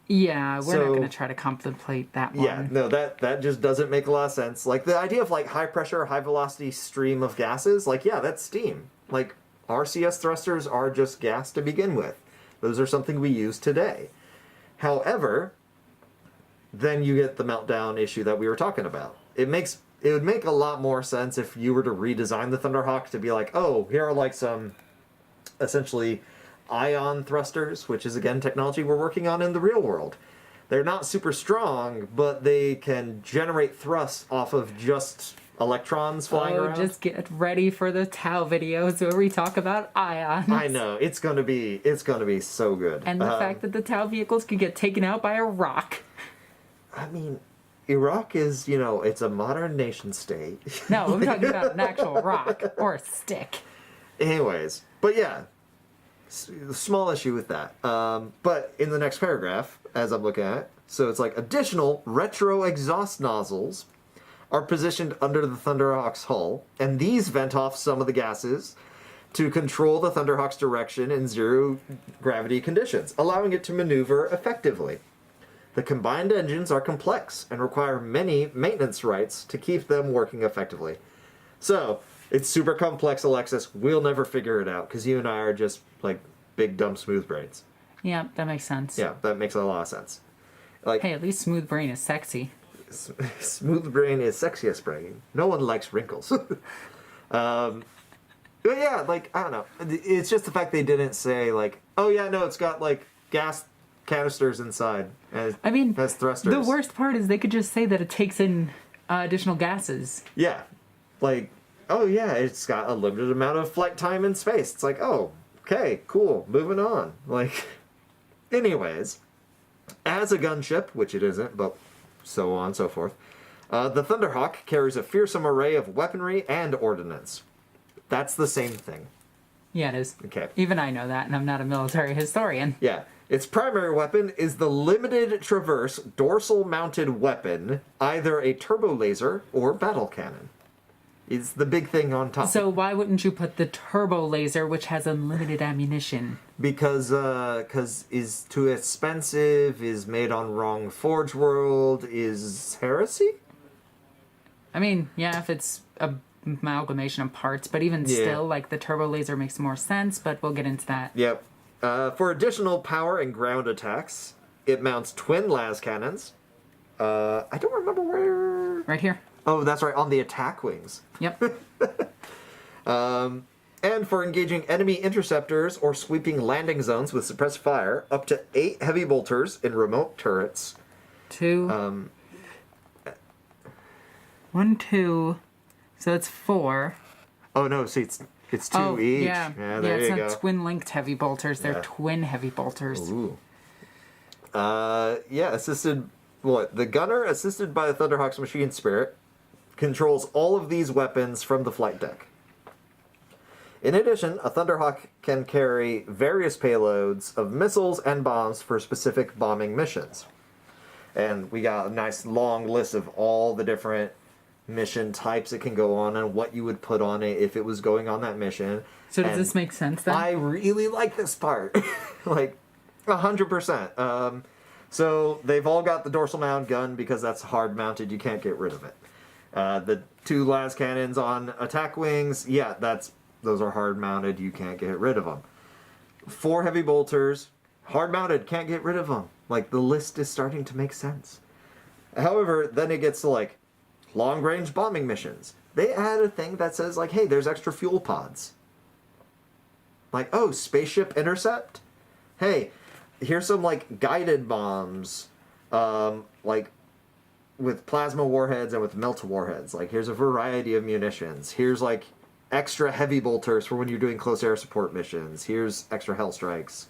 Yeah, we're not going to try to contemplate that one. Yeah, no, that just doesn't make a lot of sense. Like, the idea of, like, high pressure, high velocity stream of gases, like, yeah, that's steam. Like, RCS thrusters are just gas to begin with. Those are something we use today. However, then you get the meltdown issue that we were talking about. It would make a lot more sense if you were to redesign the Thunderhawk to be like, oh, here are like some essentially ion thrusters, which is again technology we're working on in the real world. They're not super strong, but they can generate thrust off of just electrons flying around. Just get ready for the Tau videos where we talk about ions. I know, it's gonna be so good. And the fact that the Tau vehicles could get taken out by a rock. I mean, Iraq is, it's a modern nation state. No, we're talking about an actual rock or a stick. Anyways, but yeah, small issue with that. But in the next paragraph, as I'm looking at it, so it's like additional retro exhaust nozzles are positioned under the Thunderhawk's hull, and these vent off some of the gases to control the Thunderhawk's direction in zero gravity conditions, allowing it to maneuver effectively. The combined engines are complex and require many maintenance rights to keep them working effectively. So, it's super complex, Alexis. We'll never figure it out, because you and I are just, like, big, dumb smooth brains. Yeah, that makes sense. Yeah, that makes a lot of sense. Like, hey, at least smooth brain is sexy. Smooth brain is sexiest brain. No one likes wrinkles. But yeah, like, I don't know. It's just the fact they didn't say, like, oh yeah, no, it's got, like, gas canisters inside. And I mean, has thrusters. The worst part is they could just say that it takes in additional gases. Yeah. Like, oh yeah, it's got a limited amount of flight time in space. It's like, oh, okay, cool, moving on. Like, anyways, as a gunship, which it isn't, but so on and so forth, the Thunderhawk carries a fearsome array of weaponry and ordnance. That's the same thing. Yeah, it is. Okay. Even I know that, and I'm not a military historian. Yeah. Its primary weapon is the limited traverse dorsal-mounted weapon, either a turbo laser or battle cannon. It's the big thing on top. So why wouldn't you put the turbo laser, which has unlimited ammunition? Because is too expensive, is made on wrong Forge World, is heresy? I mean, yeah, if it's a amalgamation of parts, but even still, like, the turbo laser makes more sense, but we'll get into that. Yep. For additional power and ground attacks, it mounts twin las cannons. I don't remember where... Right here. Oh, that's right, on the attack wings. Yep. And for engaging enemy interceptors or sweeping landing zones with suppressed fire, up to 8 heavy bolters in remote turrets. 2. 1, 2. So it's 4. Oh no, see, it's 2 each. Yeah, there it's you not go. twin-linked heavy bolters. They're twin heavy bolters. Ooh. Assisted... What? The gunner, assisted by the Thunderhawk's machine spirit, controls all of these weapons from the flight deck. In addition, a Thunderhawk can carry various payloads of missiles and bombs for specific bombing missions. And we got a nice long list of all the different mission types it can go on and what you would put on it if it was going on that mission. So does this make sense then? I really like this part. Like, 100%. So they've all got the dorsal mount gun because that's hard mounted. You can't get rid of it. The 2 las cannons on attack wings, yeah, those are hard mounted. You can't get rid of them. 4 heavy bolters, hard mounted, can't get rid of them. Like, the list is starting to make sense. However, then it gets to, like, long range bombing missions. They add a thing that says, like, hey, there's extra fuel pods. Like, oh, spaceship intercept? Hey, here's some, like, guided bombs, like, with plasma warheads and with melt warheads. Like, here's a variety of munitions. Here's, like, extra heavy bolters for when you're doing close air support missions. Here's extra hell strikes.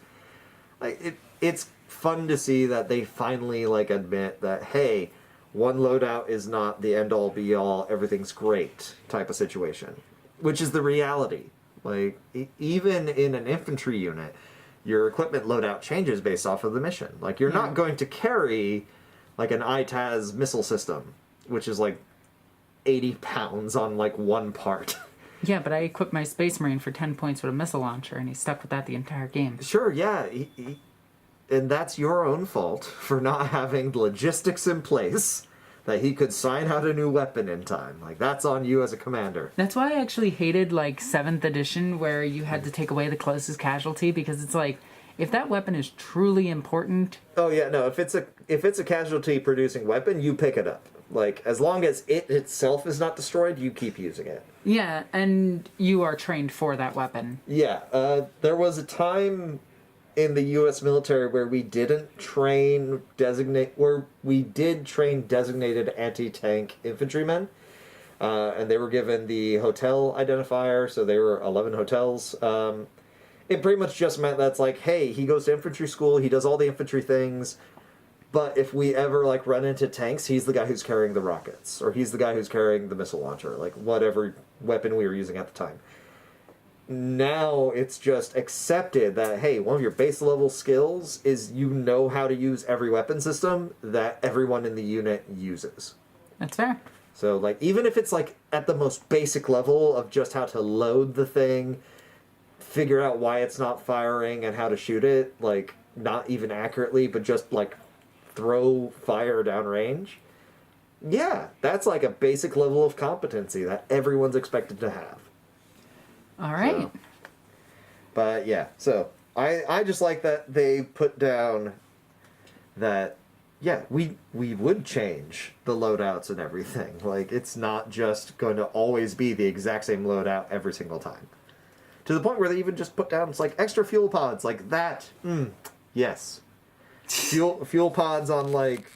Like, it's fun to see that they finally, like, admit that, hey, one loadout is not the end-all, be-all, everything's great type of situation. Which is the reality. Like, even in an infantry unit, your equipment loadout changes based off of the mission. Like, you're not going to carry, like, an ITAS missile system, which is, like, 80 pounds on, like, one part. Yeah, but I equipped my Space Marine for 10 points with a missile launcher, and he stuck with that the entire game. Sure, yeah. And that's your own fault for not having logistics in place that he could sign out a new weapon in time. Like, that's on you as a commander. That's why I actually hated, like, 7th edition, where you had to take away the closest casualty, because it's like, if that weapon is truly important... Oh, yeah, no, if it's a casualty-producing weapon, you pick it up. Like, as long as it itself is not destroyed, you keep using it. Yeah, and you are trained for that weapon. Yeah, there was a time in the U.S. military where we didn't designated anti-tank infantrymen, And they were given the hotel identifier, so they were 11 hotels. It pretty much just meant that's like, hey, he goes to infantry school, he does all the infantry things, but if we ever, like, run into tanks, he's the guy who's carrying the rockets, or he's the guy who's carrying the missile launcher, like, whatever weapon we were using at the time. Now it's just accepted that, hey, one of your base level skills is you know how to use every weapon system that everyone in the unit uses. That's fair. So, like, even if it's, like, at the most basic level of just how to load the thing, figure out why it's not firing and how to shoot it, like, not even accurately, but just, like, throw fire downrange. Yeah, that's, like, a basic level of competency that everyone's expected to have. All right. So, but, yeah, so, I just like that they put down that, yeah, we would change the loadouts and everything. Like, it's not just going to always be the exact same loadout every single time. To the point where they even just put down, it's like, extra fuel pods, like that. Yes. Fuel pods on, like,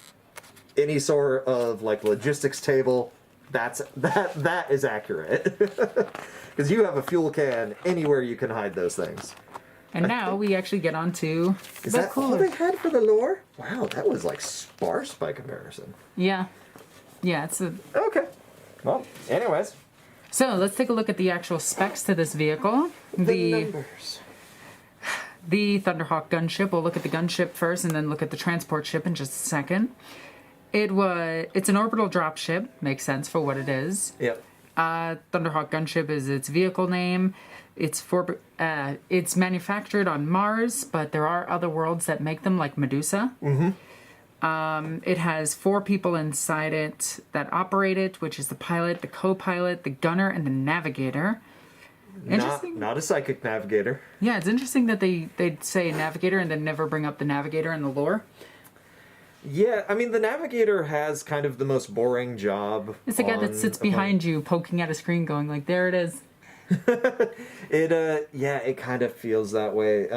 any sort of, like, logistics table, that is accurate. Because you have a fuel can anywhere you can hide those things. And now we actually get on to Is the that cooler. all they had for the lore? Wow, that was, like, sparse by comparison. Yeah. Yeah, it's a... Okay. Well, anyways. So, let's take a look at the actual specs to this vehicle. The numbers. The Thunderhawk gunship. We'll look at the gunship first and then look at the transport ship in just a second. It's an orbital dropship. Makes sense for what it is. Yep. Thunderhawk gunship is its vehicle name. It's manufactured on Mars, but there are other worlds that make them, like Medusa. It has 4 people inside it that operate it, which is the pilot, the co-pilot, the gunner, and the navigator. Interesting. Not a psychic navigator. Yeah, it's interesting that they'd say navigator and then never bring up the navigator in the lore. Yeah, I mean, the navigator has kind of the most boring job. It's the guy that sits behind you, poking at a screen, going like, "There it is." It kind of feels that way.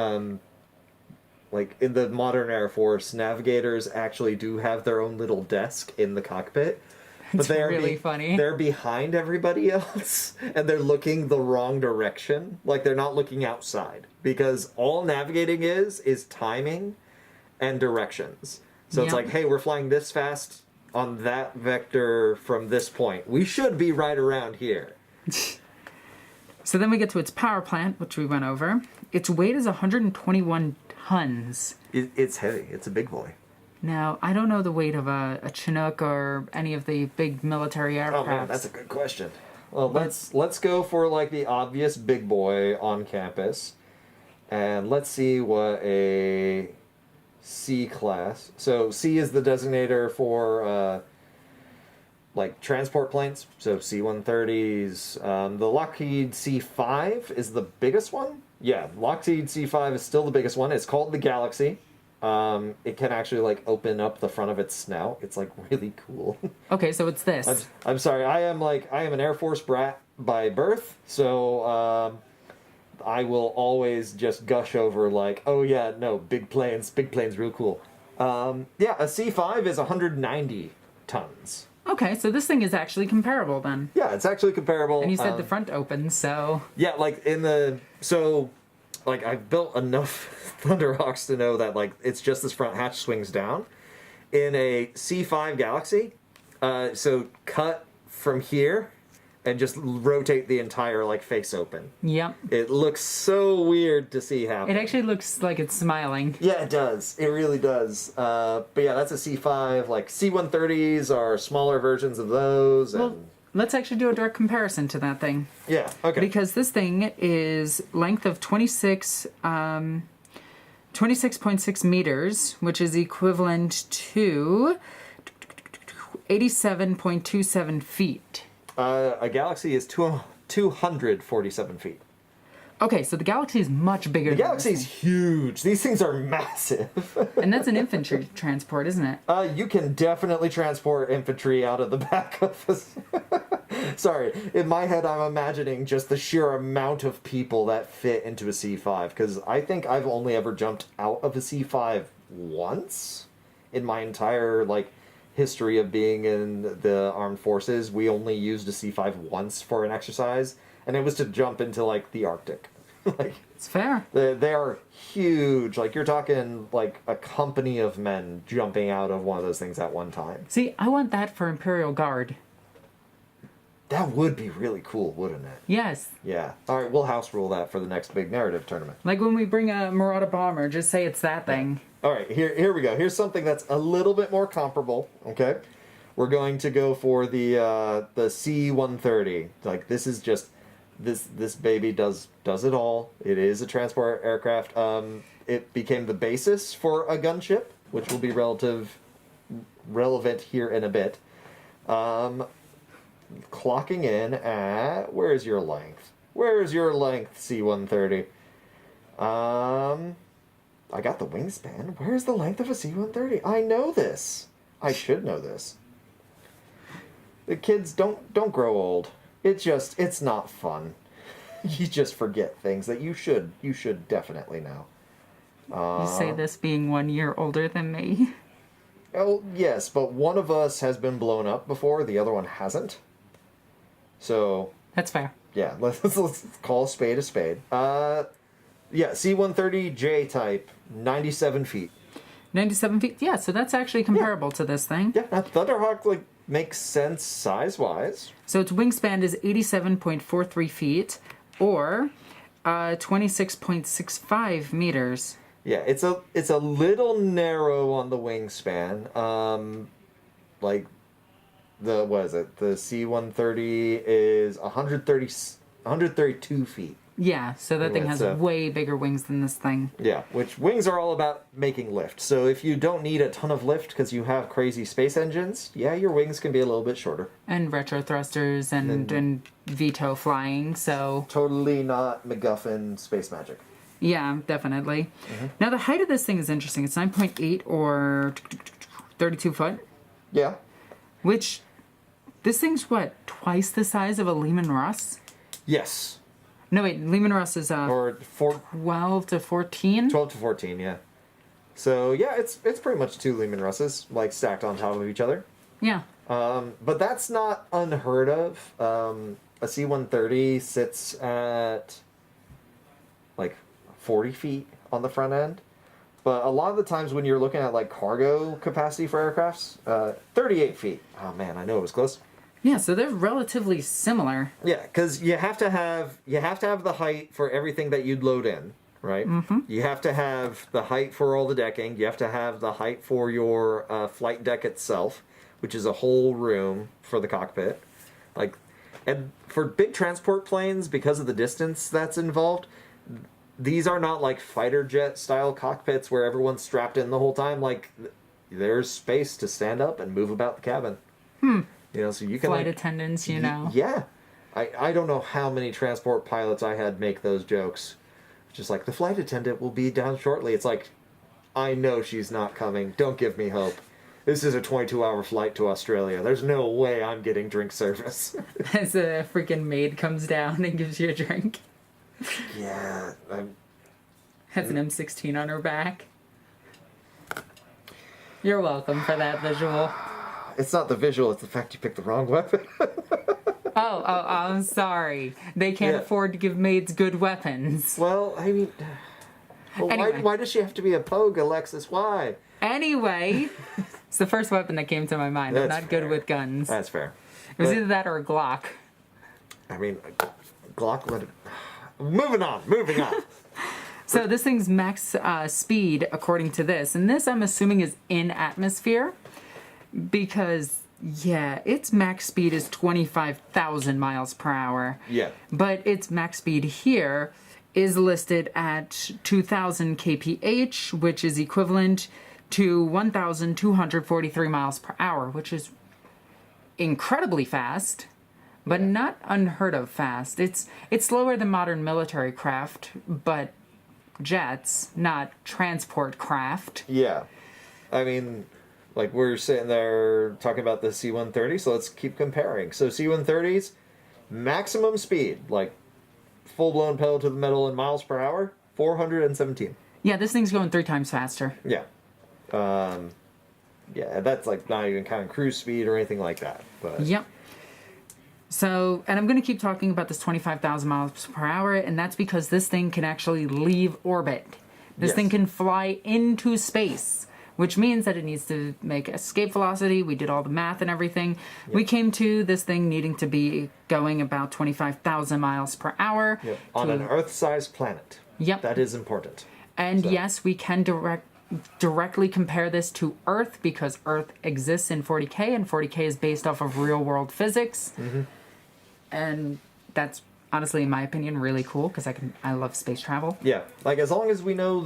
Like, in the modern Air Force, navigators actually do have their own little desk in the cockpit. But It's really funny. They're behind everybody else, and they're looking the wrong direction. Like, they're not looking outside. Because all navigating is timing and directions. So it's Yep. like, hey, we're flying this fast on that vector from this point. We should be right around here. So then we get to its power plant, which we went over. Its weight is 121 tons. It's heavy. It's a big boy. Now, I don't know the weight of a Chinook or any of the big military aircraft. Oh man, that's a good question. Well, let's go for, like, the obvious big boy on campus, and let's see what a C class. So C is the designator for like transport planes. So C-130s. The Lockheed C5 is the biggest one. Yeah, Lockheed C5 is still the biggest one. It's called the Galaxy. It can actually, like, open up the front of its snout. It's, like, really cool. Okay, so it's this. I'm sorry. I am an Air Force brat by birth, so I will always just gush over, like, oh yeah, no, big planes, real cool. Yeah, a C5 is 190 tons. Okay, so this thing is actually comparable then. Yeah, it's actually comparable. And you said the front opens, so... Yeah, like, I've built enough Thunderhawks to know that, like, it's just this front hatch swings down. In a C5 Galaxy, so cut from here and just rotate the entire, like, face open. Yep. It looks so weird to see happen. It actually looks like it's smiling. Yeah, it does. It really does. But yeah, that's a C5. Like, C-130s are smaller versions of those. And... Well, let's actually do a direct comparison to that thing. Yeah, okay. Because this thing is length of 26.6 meters, which is equivalent to 87.27 feet. A Galaxy is 247 feet. Okay, so the Galaxy is much bigger. The Galaxy's huge. These things are massive. And that's an infantry transport, isn't it? You can definitely transport infantry out of the back of this. Sorry, in my head I'm imagining just the sheer amount of people that fit into a C5, because I think I've only ever jumped out of a C5 once in my entire, like, history of being in the armed forces, we only used a C5 once for an exercise, and it was to jump into, like, the Arctic. Like, It's fair. they are huge. Like, you're talking, like, a company of men jumping out of one of those things at one time. See, I want that for Imperial Guard. That would be really cool, wouldn't it? Yes. Yeah. All right, we'll house rule that for the next big narrative tournament. Like when we bring a Marauder bomber, just say it's that thing. All right, here we go. Here's something that's a little bit more comparable, okay? We're going to go for the C-130. Like, this is just... This baby does it all. It is a transport aircraft. It became the basis for a gunship, which will be relevant here in a bit. Clocking in at... Where's your length? Where's your length, C-130? I got the wingspan. Where's the length of a C-130? I know this. I should know this. The kids don't grow old. It's not fun. You just forget things that you should definitely know. You say this being 1 year older than me. Oh, yes, but one of us has been blown up before, the other one hasn't. So... That's fair. Yeah, let's call a spade a spade. Yeah, C-130 J-type, 97 feet. 97 feet? Yeah, so that's actually comparable to this thing. Yeah, that Thunderhawk, like, makes sense size-wise. So its wingspan is 87.43 feet, or 26.65 meters. Yeah, it's a little narrow on the wingspan. Like, what is it? The C-130 is 132 feet. Yeah, so that thing has way bigger wings than this thing. Yeah, which wings are all about making lift. So if you don't need a ton of lift because you have crazy space engines, yeah, your wings can be a little bit shorter. And retro thrusters and veto flying, so... Totally not MacGuffin space magic. Yeah, definitely. Now, the height of this thing is interesting. It's 9.8 or 32 foot. Yeah. Which, this thing's what, twice the size of a Lehman Russ? Yes. No, wait, Lehman Russ is or 12 to 14? 12 to 14, yeah. So, yeah, it's pretty much two Lehman Russes, like, stacked on top of each other. Yeah. But that's not unheard of. A C-130 sits at, like, 40 feet on the front end. But a lot of the times when you're looking at, like, cargo capacity for aircrafts, 38 feet. Oh, man, I know it was close. Yeah, so they're relatively similar. Yeah, because you have to have the height for everything that you'd load in, right? Mm-hmm. You have to have the height for all the decking. You have to have the height for your flight deck itself, which is a whole room for the cockpit. Like, and for big transport planes, because of the distance that's involved, these are not like fighter jet style cockpits where everyone's strapped in the whole time. Like, there's space to stand up and move about the cabin. You know, so you can Flight attendants, you know. Yeah. I don't know how many transport pilots I had make those jokes. Just like, the flight attendant will be down shortly. It's like, I know she's not coming. Don't give me hope. This is a 22-hour flight to Australia. There's no way I'm getting drink service. As a freaking maid comes down and gives you a drink. Yeah. Has an M16 on her back. You're welcome for that visual. It's not the visual, it's the fact you picked the wrong weapon. Oh, I'm sorry. They can't afford to give maids good weapons. Well, I mean... Well, Anyway. why does she have to be a pogue, Alexis? Why? Anyway, it's the first weapon that came to my mind. I'm That's not fair. good with guns. That's fair. It was But, either that or a Glock. I mean, Glock let it... Moving on. So this thing's max speed, according to this, and this I'm assuming is in atmosphere, because, yeah, its max speed is 25,000 miles per hour. Yeah. But its max speed here is listed at 2,000 kph, which is equivalent to 1,243 miles per hour, which is incredibly fast, but not unheard of fast. It's slower than modern military craft, but jets, not transport craft. Yeah. I mean, like, we're sitting there talking about the C-130, so let's keep comparing. So C-130s, maximum speed, like, full-blown pedal to the metal in miles per hour, 417. Yeah, this thing's going 3 times faster. Yeah. Yeah, that's like not even counting cruise speed or anything like that. But Yep. So, and I'm going to keep talking about this 25,000 miles per hour, and that's because this thing can actually leave orbit. This Yes. thing can fly into space, which means that it needs to make escape velocity. We did all the math and everything. Yep. We came to this thing needing to be going about 25,000 miles per hour. Yep. On an Earth-sized planet. Yep. That is important. And So- yes, we can directly compare this to Earth because Earth exists in 40K, and 40K is based off of real-world physics. Mm-hmm. And that's honestly, in my opinion, really cool because I love space travel. Yeah, like as long as we know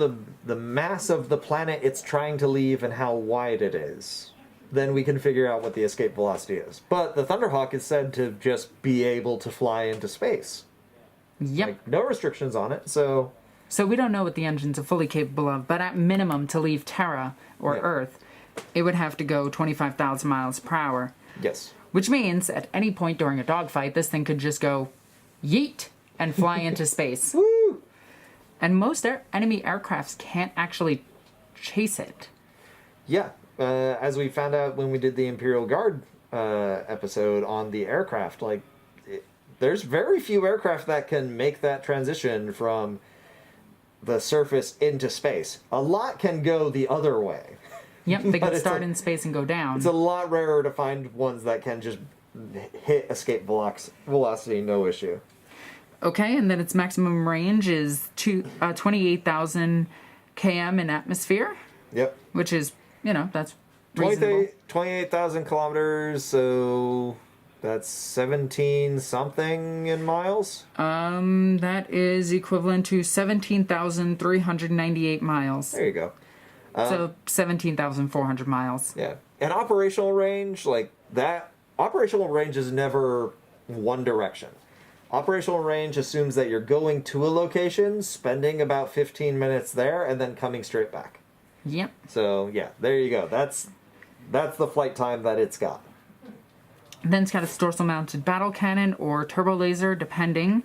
the mass of the planet it's trying to leave and how wide it is, then we can figure out what the escape velocity is. But the Thunderhawk is said to just be able to fly into space. Yep. Like, no restrictions on it, so... So we don't know what the engines are fully capable of, but at minimum, to leave Terra or Yeah. Earth, it would have to go 25,000 miles per hour. Yes. Which means, at any point during a dogfight, this thing could just go yeet and fly into space. Woo! And most enemy aircrafts can't actually chase it. Yeah, as we found out when we did the Imperial Guard episode on the aircraft, like, there's very few aircraft that can make that transition from the surface into space. A lot can go the other way. Yep, they But could it's start a- in space and go down. It's a lot rarer to find ones that can just hit escape velocity, no issue. Okay, and then its maximum range is 28,000 km in atmosphere, Yep. which is, that's reasonable. 28,000 kilometers, so that's 17 something in miles. That is equivalent to 17,398 miles. There you go. So 17,400 miles. Yeah. And operational range, like that, operational range is never one direction. Operational range assumes that you're going to a location, spending about 15 minutes there, and then coming straight back. Yep. So, yeah, there you go. That's the flight time that it's got. Then it's got a dorsal mounted battle cannon or turbo laser, depending.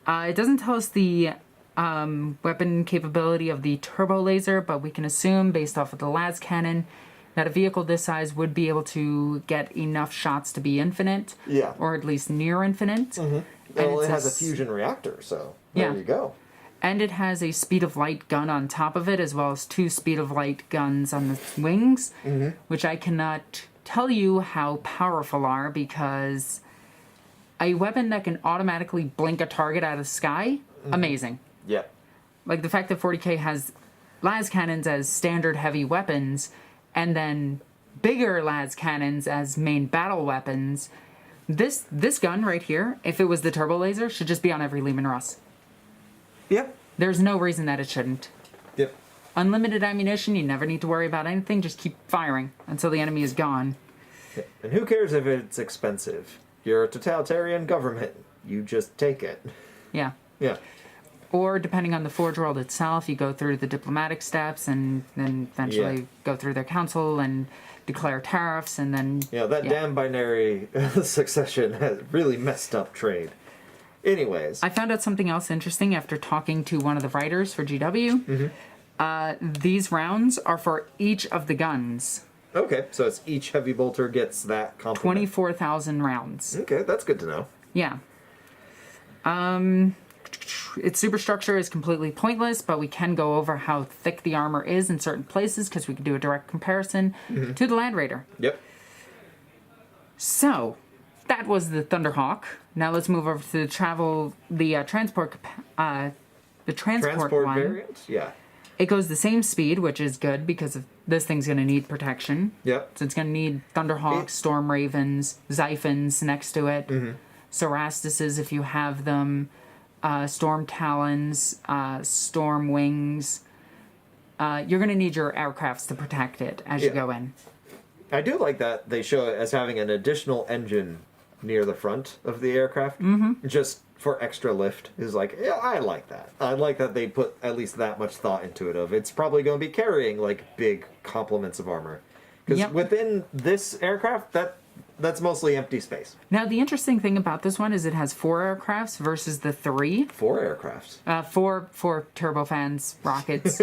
It doesn't tell us the weapon capability of the turbo laser, but we can assume, based off of the las cannon, that a vehicle this size would be able to get enough shots to be infinite. Yeah. Or at least near infinite. Well, And it has a says- fusion reactor, so there Yeah. you go. And it has a speed of light gun on top of it, as well as 2 speed of light guns on the wings, which I cannot tell you how powerful are, because a weapon that can automatically blink a target out of the sky, amazing. Yeah. Like the fact that 40K has las cannons as standard heavy weapons, and then bigger las cannons as main battle weapons. This gun right here, if it was the turbo laser, should just be on every Lehman Russ. Yep. There's no reason that it shouldn't. Yep. Unlimited ammunition, you never need to worry about anything, just keep firing until the enemy is gone. And who cares if it's expensive? You're a totalitarian government. You just take it. Yeah. Yeah. Or depending on the Forge World itself, you go through the diplomatic steps and then eventually Yeah. go through their council and declare tariffs, and then... You know, that damn binary succession has really messed up trade. Anyways. I found out something else interesting after talking to one of the writers for GW. These rounds are for each of the guns. Okay, so it's each heavy bolter gets that complement. 24,000 rounds. Okay, that's good to know. Yeah. Its superstructure is completely pointless, but we can go over how thick the armor is in certain places because we can do a direct comparison to the Land Raider. Yep. So, that was the Thunderhawk. Now let's move over to transport one. Variant? Yeah. It goes the same speed, which is good because this thing's going to need protection. Yep. So it's going to need Thunderhawks, Storm Ravens, Xiphons next to it, Mm-hmm. Sorastises if you have them, Storm Talons, Storm Wings. You're going to need your aircrafts to protect it as you Yeah. go in. I do like that they show it as having an additional engine near the front of the aircraft. Just for extra lift. Is like, yeah, I like that. I like that they put at least that much thought into it of it's probably going to be carrying like big complements of armor. Because Yep. within this aircraft, that's mostly empty space. Now, the interesting thing about this one is it has 4 aircrafts versus the 3. 4 aircrafts. 4 turbofans rockets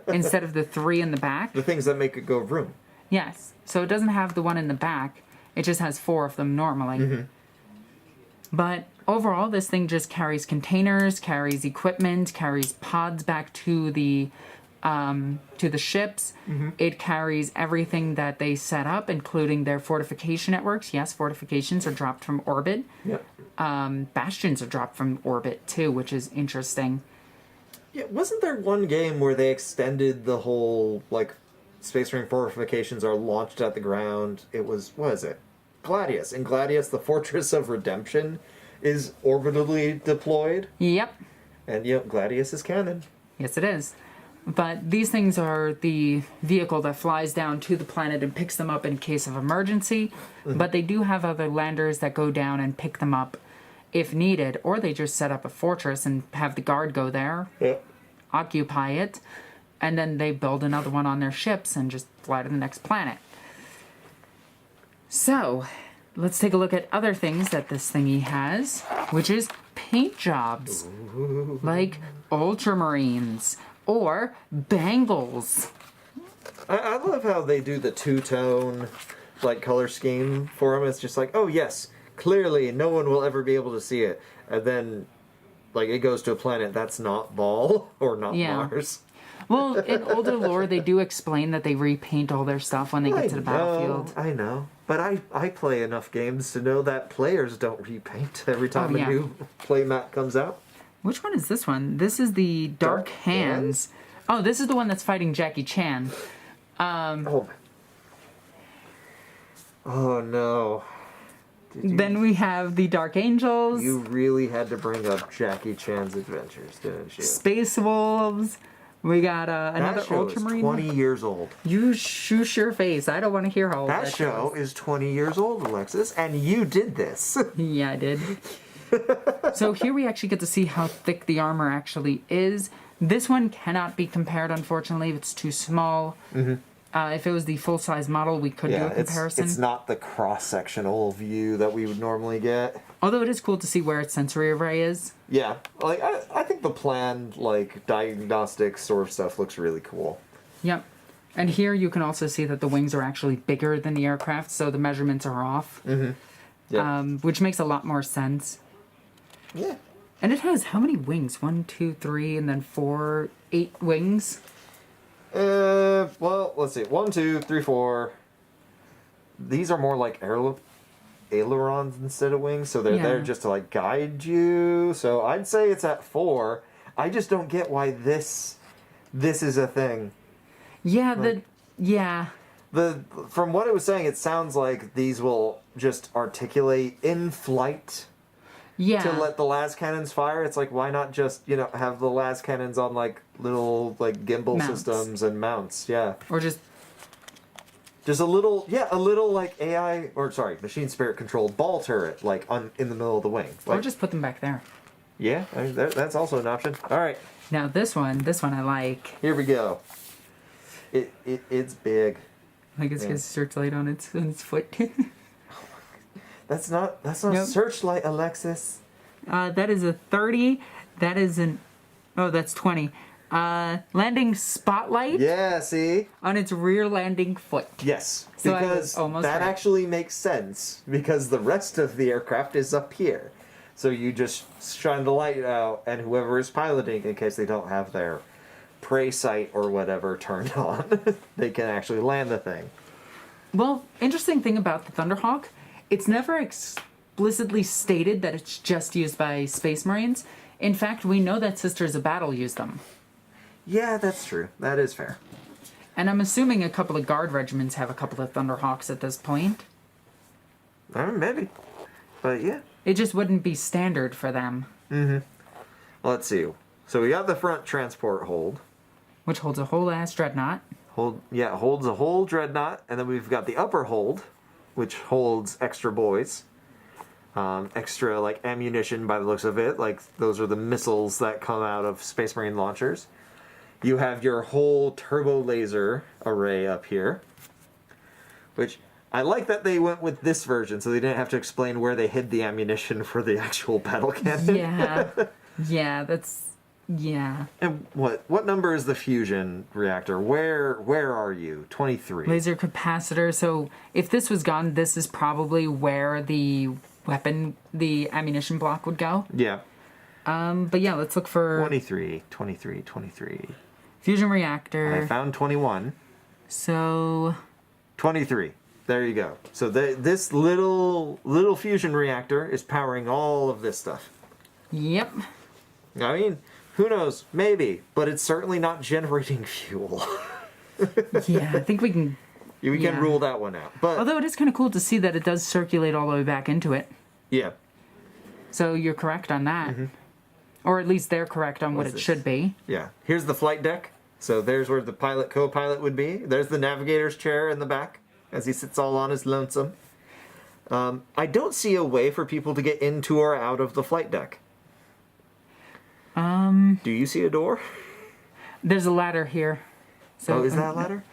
instead of the 3 in the back. The things that make it go vroom. Yes. So it doesn't have the one in the back. It just has 4 of them normally. But overall, this thing just carries containers, carries equipment, carries pods back to the ships. It carries everything that they set up, including their fortification networks. Yes, fortifications are dropped from orbit. Yep. Bastions are dropped from orbit too, which is interesting. Yeah, wasn't there one game where they extended the whole, like, Space Marine fortifications are launched at the ground? It was, what is it? Gladius. In Gladius, the Fortress of Redemption is orbitally deployed. Yep. And, yep, Gladius is canon. Yes, it is. But these things are the vehicle that flies down to the planet and picks them up in case of emergency. But they do have other landers that go down and pick them up if needed. Or they just set up a fortress and have the guard go there, occupy it, and then they build another one on their ships and just fly to the next planet. So, let's take a look at other things that this thingy has, which is paint jobs. Like Ultramarines. Or bangles. I love how they do the two-tone, like, color scheme for them. It's just like, oh, yes, clearly no one will ever be able to see it. And then, like, it goes to a planet that's not Ball or not Mars. Well, in older lore, they do explain that they repaint all their stuff when they get to the battlefield. I know. But I play enough games to know that players don't repaint every time a new play mat comes out. Which one is this one? This is the Dark Hands. Oh, this is the one that's fighting Jackie Chan. Oh no. Then we have the Dark Angels. You really had to bring up Jackie Chan's adventures, didn't you? Space Wolves. We got another that show Ultramarine. Is 20 years old. You shush your face. I don't want to hear how old that show is 20 years old, Alexis, and you did this. Yeah, I did. So here we actually get to see how thick the armor actually is. This one cannot be compared, unfortunately. It's too small. If it was the full-size model, we could do a comparison. It's not the cross-sectional view that we would normally get. Although it is cool to see where its sensory array is. Yeah, like I think the planned, like, diagnostic sort of stuff looks really cool. Yep. And here you can also see that the wings are actually bigger than the aircraft, so the measurements are off. Which makes a lot more sense. Yeah. And it has how many wings? 1, 2, 3, and then 4, 8 wings? Well, let's see. 1, 2, 3, 4. These are more like ailerons instead of wings, so they're there just to, like, guide you. So I'd say it's at 4. I just don't get why this is a thing. Yeah, From what it was saying, it sounds like these will just articulate in flight. Yeah. To let the las cannons fire. It's like, why not just, have the las cannons on, like, little, like, gimbal systems and mounts? Yeah. Or just a little, like, AI, or sorry, machine spirit controlled ball turret, like, in the middle of the wing. Like, or just put them back there. Yeah, I mean, that's also an option. All right. Now this one I like. Here we go. It's big. I guess it has a searchlight on its foot. That's not searchlight, Alexis. That is a 30. That is that's 20. Landing spotlight. Yeah, see? On its rear landing foot. Yes, So because that right. actually makes sense, because the rest of the aircraft is up here. So you just shine the light out, and whoever is piloting, in case they don't have their prey sight or whatever turned on, they can actually land the thing. Well, interesting thing about the Thunderhawk, it's never explicitly stated that it's just used by Space Marines. In fact, we know that Sisters of Battle use them. Yeah, that's true. That is fair. And I'm assuming a couple of guard regiments have a couple of Thunderhawks at this point. Maybe. But yeah. It just wouldn't be standard for them. Mm-hmm. Let's see. So we got the front transport hold. Which holds a whole ass dreadnought. Holds a whole dreadnought. And then we've got the upper hold, which holds extra boys. Extra, like, ammunition by the looks of it. Like, those are the missiles that come out of Space Marine launchers. You have your whole turbo laser array up here. Which, I like that they went with this version, so they didn't have to explain where they hid the ammunition for the actual battle cannon. Yeah. Yeah, that's Yeah. And what number is the fusion reactor? Where are you? 23. Laser capacitor. So if this was gone, this is probably where the ammunition block would go. Yeah. But yeah, let's look for 23. fusion reactor. I found 21. So 23. There you go. So this little fusion reactor is powering all of this stuff. yep. I mean, who knows? Maybe, but it's certainly not generating fuel. Yeah, I think we can. We can rule that one out. But Although it is kind of cool to see that it does circulate all the way back into it. yeah. So you're correct on that. Or at least they're correct on what it should be. Yeah. Here's the flight deck. So there's where the pilot co-pilot would be. There's the navigator's chair in the back as he sits all on his lonesome. I don't see a way for people to get into or out of the flight deck. Do you see a door? There's a ladder here. So, Oh, is that a ladder?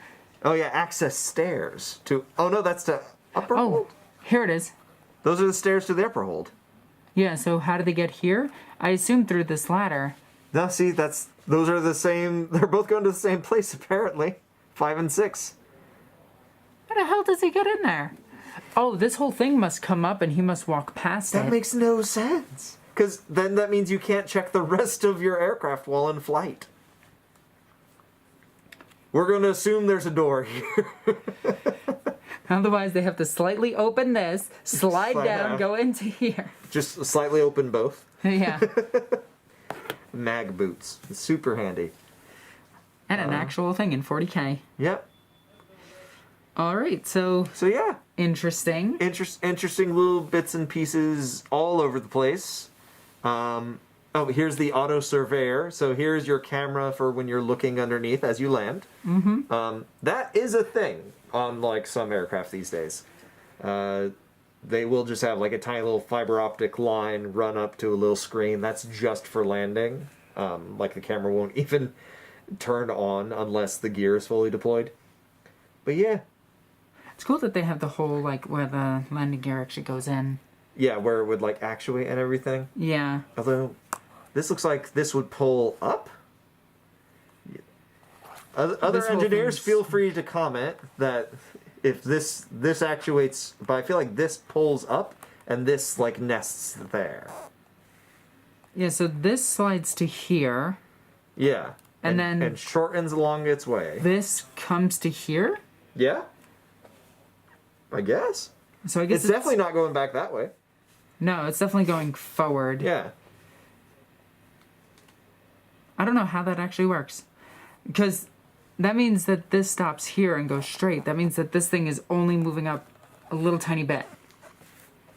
Oh, yeah, access stairs to... Oh, no, that's to upper hold? Here it is. Those are the stairs to the upper hold. Yeah, so how did they get here? I assume through this ladder. No, see, those are the same... They're both going to the same place, apparently. 5 and 6. How the hell does he get in there? Oh, this whole thing must come up and he must walk past it. That makes no sense. Because then that means you can't check the rest of your aircraft while in flight. We're going to assume there's a door here. Otherwise, they have to slightly open this, slide Slide down, down. go into here. Just slightly open both. Yeah. Mag boots. It's super handy. And an actual thing in 40K. Yep. All right, so So yeah, interesting. interesting little bits and pieces all over the place. Oh, here's the auto surveyor. So here's your camera for when you're looking underneath as you land. That is a thing on like some aircraft these days. They will just have like a tiny little fiber optic line run up to a little screen. That's just for landing. Like the camera won't even turn on unless the gear is fully deployed. But yeah. It's cool that they have the whole, like, where the landing gear actually goes in. Yeah, where it would like actuate and everything. Yeah. Although, this looks like this would pull up. Other This whole engineers, thing's- feel free to comment that if this actuates, but I feel like this pulls up and this like nests there. Yeah, so this slides to here. Yeah. And then- and shortens along its way. This comes to here. Yeah. I guess. So I guess It's definitely not going back that way. No, it's definitely going forward. Yeah. I don't know how that actually works. Because that means that this stops here and goes straight. That means that this thing is only moving up a little tiny bit.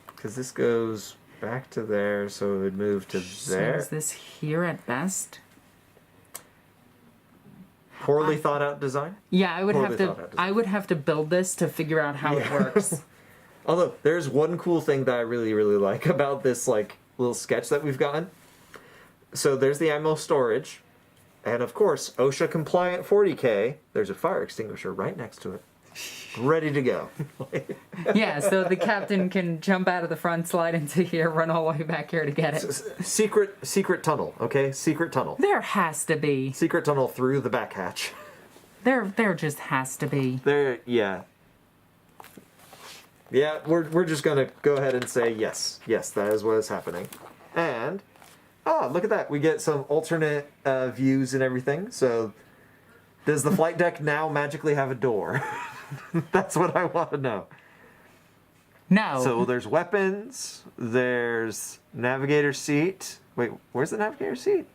Because this goes back to there, so it would move to So there. is this here at best? Poorly thought out design. Yeah, I would Poorly have thought to. out design. I would have to build this to figure out how it works. Although there's one cool thing that I really, really like about this like little sketch that we've gotten. So there's the ammo storage, and of course OSHA compliant 40K. There's a fire extinguisher right next to it, ready to go. Yeah, so the captain can jump out of the front, slide into here, run all the way back here to get it. Secret tunnel, okay? Secret tunnel. There has to be. Secret tunnel through the back hatch. There just has to be. There, yeah. Yeah, we're just gonna go ahead and say yes, that is what is happening. And look at that, we get some alternate views and everything. So, does the flight deck now magically have a door? That's what I want to know. No. So there's weapons. There's navigator seat. Wait, where's the navigator seat?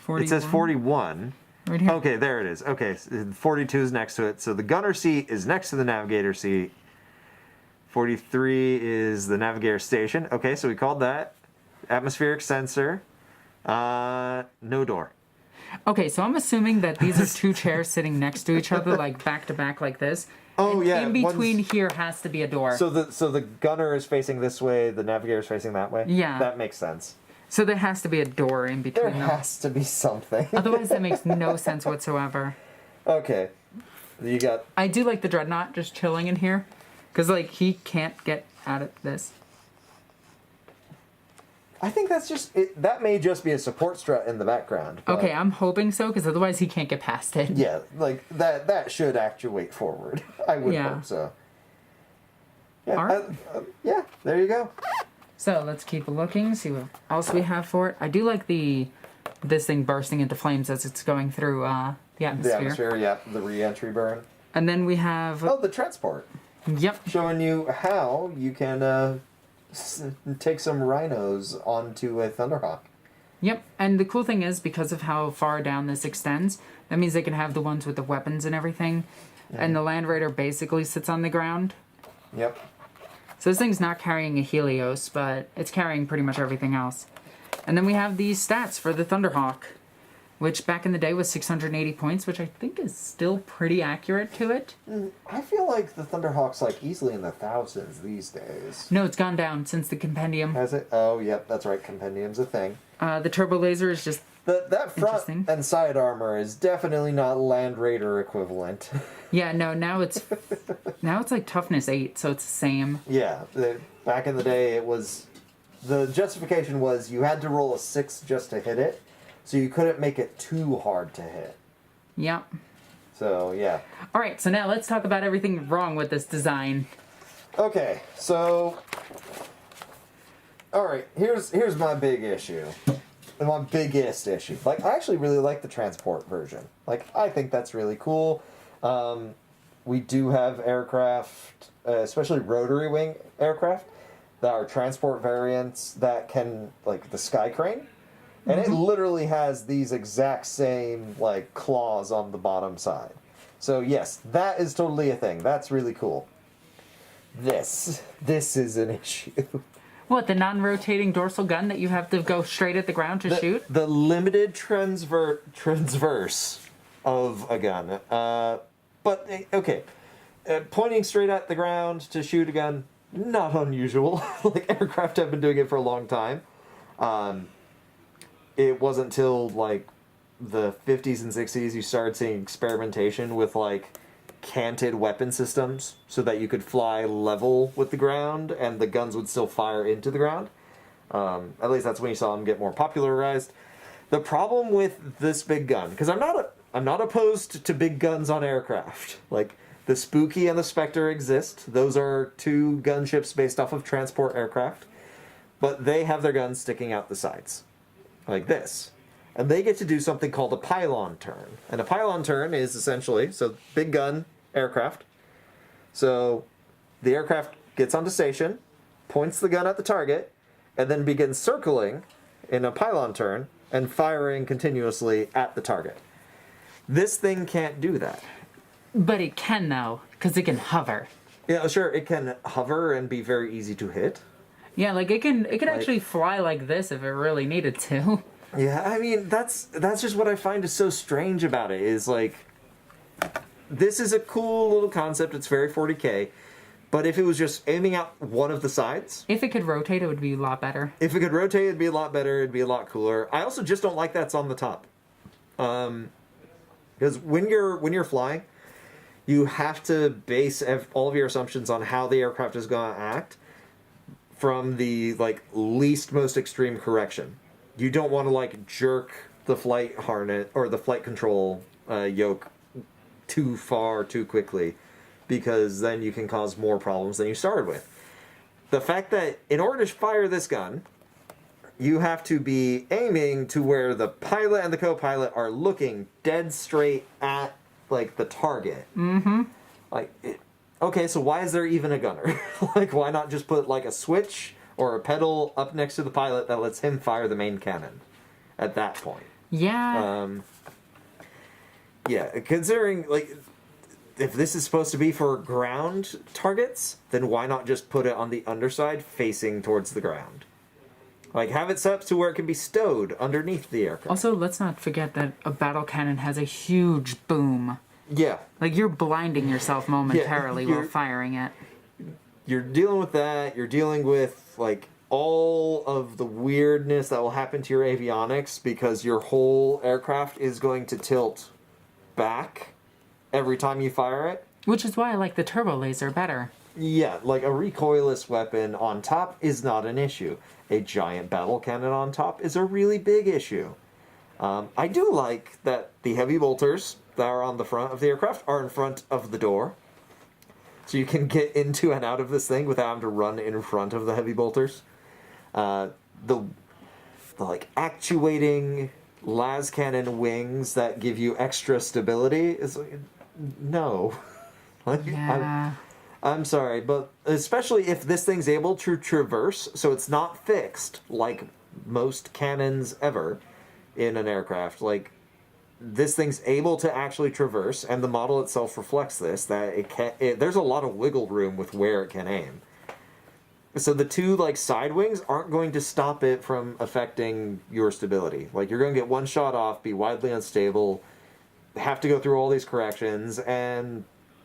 41? It says 41. Right here. Okay, there it is. Okay, 42 is next to it. So the gunner seat is next to the navigator seat. 43 is the navigator station. Okay, so we called that. Atmospheric sensor. No door. Okay, so I'm assuming that these are two chairs sitting next to each other, like back to back, like this. Oh, And yeah, In between one's- here has to be a door. So the gunner is facing this way, the navigator is facing that way? Yeah. That makes sense. So there has to be a door in There between them. has to be something. Otherwise, that makes no sense whatsoever. Okay. You got... I do like the dreadnought just chilling in here, because like he can't get out of this. I think that's just it. That may just be a support strat in the background. But Okay, I'm hoping so, because otherwise he can't get past it. yeah, like that should actuate forward. I would hope so. Yeah, All right. yeah, there you go. So let's keep looking, see what else we have for it. I do like this thing bursting into flames as it's going through the atmosphere. The atmosphere, yeah, the re-entry burn. And then we have... Oh, the transport. Yep. Showing you how you can take some rhinos onto a Thunderhawk. Yep, and the cool thing is, because of how far down this extends, that means they can have the ones with the weapons and everything, and the Land Raider basically sits on the ground. Yep. So this thing's not carrying a Helios, but it's carrying pretty much everything else. And then we have these stats for the Thunderhawk, which back in the day was 680 points, which I think is still pretty accurate to it. I feel like the Thunderhawk's like easily in the thousands these days. No, it's gone down since the Compendium. Has it? Oh, yep, that's right. Compendium's a thing. The Turbo Laser is just That front and side armor is definitely not Land Raider equivalent. Yeah, no, now it's like toughness 8, so it's the same. Yeah, back in the day it was... The justification was you had to roll a 6 just to hit it, so you couldn't make it too hard to hit. Yep. So, yeah. Alright, so now let's talk about everything wrong with this design. Okay, so... Alright, here's my big issue. My biggest issue. Like, I actually really like the transport version. Like, I think that's really cool. We do have aircraft, especially rotary wing aircraft, that are transport variants that can, like, the Sky Crane. And it literally has these exact same, like, claws on the bottom side. So, yes, that is totally a thing. That's really cool. This is an issue. What, the non-rotating dorsal gun that you have to go straight at the ground to shoot? The limited transverse of a gun. But, okay. Pointing straight at the ground to shoot a gun, not unusual. Like, aircraft have been doing it for a long time. It wasn't until, like, the 50s and 60s you started seeing experimentation with, like, canted weapon systems so that you could fly level with the ground and the guns would still fire into the ground. At least that's when you saw them get more popularized. The problem with this big gun, because I'm not opposed to big guns on aircraft. Like, the Spooky and the Spectre exist. Those are two gunships based off of transport aircraft. But they have their guns sticking out the sides. Like this. And they get to do something called a pylon turn. And a pylon turn is essentially, so big gun, aircraft. So the aircraft gets onto station, points the gun at the target, and then begins circling in a pylon turn and firing continuously at the target. This thing can't do that. But it can, though, because it can hover. Yeah, sure, it can hover and be very easy to hit. Yeah, like, it can actually fly like this if it really needed to. Yeah, I mean, that's just what I find is so strange about it, is like, this is a cool little concept, it's very 40k, but if it was just aiming out one of the sides... If it could rotate, it would be a lot better. If it could rotate, it'd be a lot better, it'd be a lot cooler. I also just don't like that it's on the top. Because when you're flying, you have to base all of your assumptions on how the aircraft is going to act from the, like, least most extreme correction. You don't want to, like, jerk the flight harness or the flight control yoke too far too quickly, because then you can cause more problems than you started with. The fact that in order to fire this gun, you have to be aiming to where the pilot and the co-pilot are looking dead straight at, like, the target. Mm-hmm. Like, okay, so why is there even a gunner? Like, why not just put, like, a switch or a pedal up next to the pilot that lets him fire the main cannon at that point? Yeah. Yeah, considering, like, if this is supposed to be for ground targets, then why not just put it on the underside facing towards the ground? Like, have it set up to where it can be stowed underneath the aircraft. Also, let's not forget that a battle cannon has a huge boom. Yeah. Like, you're blinding yourself momentarily while firing it. You're dealing with that. You're dealing with, like, all of the weirdness that will happen to your avionics because your whole aircraft is going to tilt back every time you fire it. Which is why I like the turbo laser better. Yeah, like a recoilless weapon on top is not an issue. A giant battle cannon on top is a really big issue. I do like that the heavy bolters that are on the front of the aircraft are in front of the door. So you can get into and out of this thing without having to run in front of the heavy bolters. The like actuating las cannon wings that give you extra stability is like, no. Like, Yeah. I'm sorry, but especially if this thing's able to traverse, so it's not fixed like most cannons ever in an aircraft. Like, this thing's able to actually traverse, and the model itself reflects this, that there's a lot of wiggle room with where it can aim. So the two, like, side wings aren't going to stop it from affecting your stability. Like, you're going to get one shot off, be widely unstable, have to go through all these corrections, and,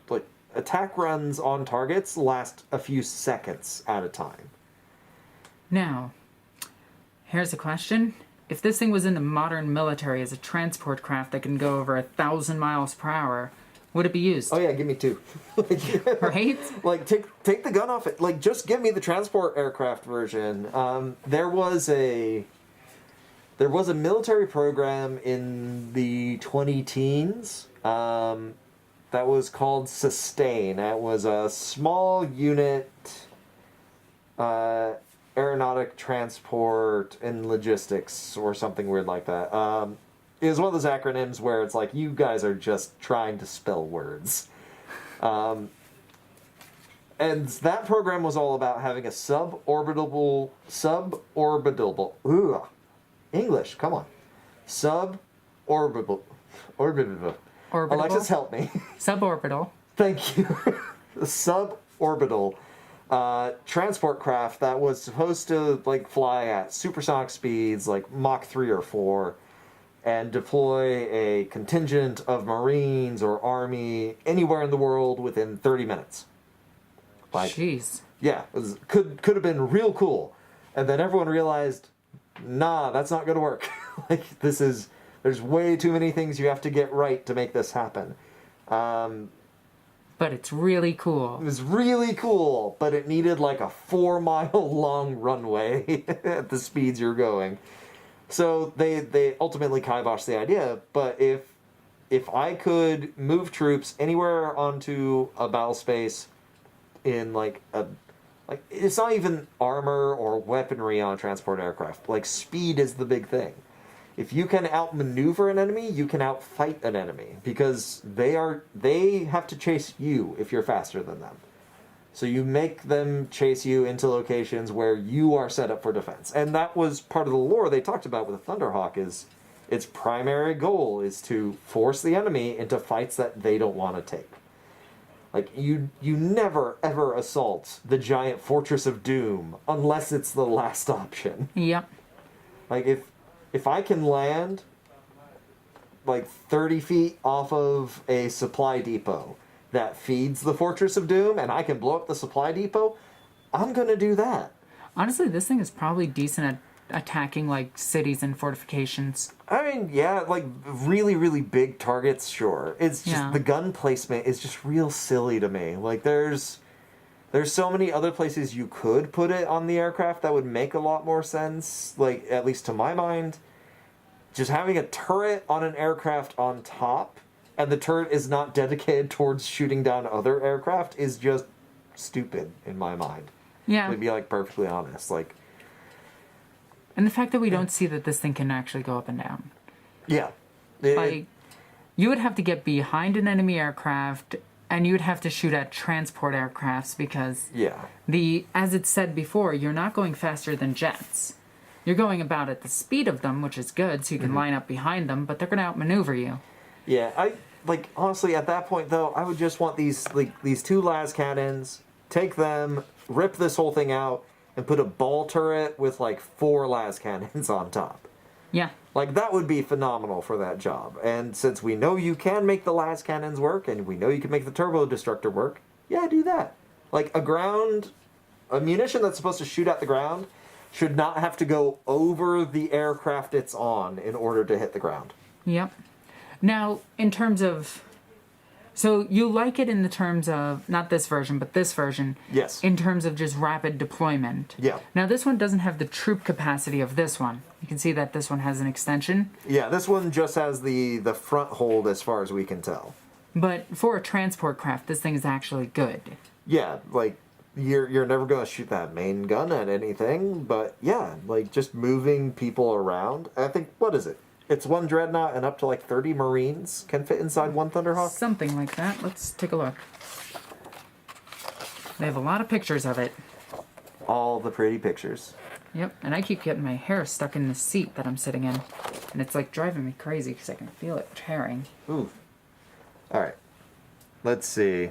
like, attack runs on targets last a few seconds at a time. Now, here's a question. If this thing was in the modern military as a transport craft that can go over 1,000 miles per hour, would it be used? Oh yeah, give me two. Right? Like, take the gun off it. Like, just give me the transport aircraft version. There was a military program in the 20-teens that was called Sustain. It was a small unit aeronautic transport and logistics or something weird like that. It was one of those acronyms where it's like, you guys are just trying to spell words. And that program was all about having a suborbital, English, come on. Suborbital. Orbital. Alexis, help me. Suborbital. Thank you. Suborbital transport craft that was supposed to, like, fly at supersonic speeds, like Mach 3 or 4, and deploy a contingent of Marines or Army anywhere in the world within 30 minutes. Like, jeez. Yeah, could have been real cool. And then everyone realized, nah, that's not going to work. Like, there's way too many things you have to get right to make this happen. But it's really cool. It was really cool, but it needed like a 4-mile-long runway at the speeds you're going. So they ultimately kiboshed the idea, but if I could move troops anywhere onto a battle space in like it's not even armor or weaponry on a transport aircraft. Like, speed is the big thing. If you can outmaneuver an enemy, you can outfight an enemy, because they have to chase you if you're faster than them. So you make them chase you into locations where you are set up for defense. And that was part of the lore they talked about with the Thunderhawk, is its primary goal is to force the enemy into fights that they don't want to take. Like, you never, ever assault the giant Fortress of Doom unless it's the last option. Yep. Like, if I can land, like, 30 feet off of a supply depot that feeds the Fortress of Doom, and I can blow up the supply depot, I'm gonna do that. Honestly, this thing is probably decent at attacking, like, cities and fortifications. I mean, yeah, like, really, really big targets, sure. It's just, the gun placement is just real silly to me. Like, there's so many other places you could put it on the aircraft that would make a lot more sense, like, at least to my mind. Just having a turret on an aircraft on top, and the turret is not dedicated towards shooting down other aircraft, is just stupid in my mind. Yeah. To be, like, perfectly honest. Like, and the fact that we don't see that this thing can actually go up and down. yeah. Like, you would have to get behind an enemy aircraft, and you would have to shoot at transport aircrafts, because as it said before, you're not going faster than jets. You're going about at the speed of them, which is good, so you can line up behind them, but they're going to outmaneuver you. Yeah, honestly, at that point, though, I would just want these two las cannons, take them, rip this whole thing out, and put a ball turret with, like, 4 las cannons on top. Yeah. Like, that would be phenomenal for that job. And since we know you can make the las cannons work, and we know you can make the turbo destructor work, yeah, do that. Like, a munition that's supposed to shoot at the ground should not have to go over the aircraft it's on in order to hit the ground. Yep. Now, in terms of... So you like it in the terms of, not this version, but this version. Yes. In terms of just rapid deployment. Yeah. Now this one doesn't have the troop capacity of this one. You can see that this one has an extension. Yeah, this one just has the front hold as far as we can tell. But for a transport craft, this thing is actually good. Yeah, like, you're never going to shoot that main gun at anything, but yeah, like, just moving people around. I think, what is it? It's one dreadnought and up to like 30 Marines can fit inside one Thunderhawk? Something like that. Let's take a look. They have a lot of pictures of it. All the pretty pictures. Yep, and I keep getting my hair stuck in the seat that I'm sitting in. And it's like driving me crazy because I can feel it tearing. Ooh. Alright. Let's see.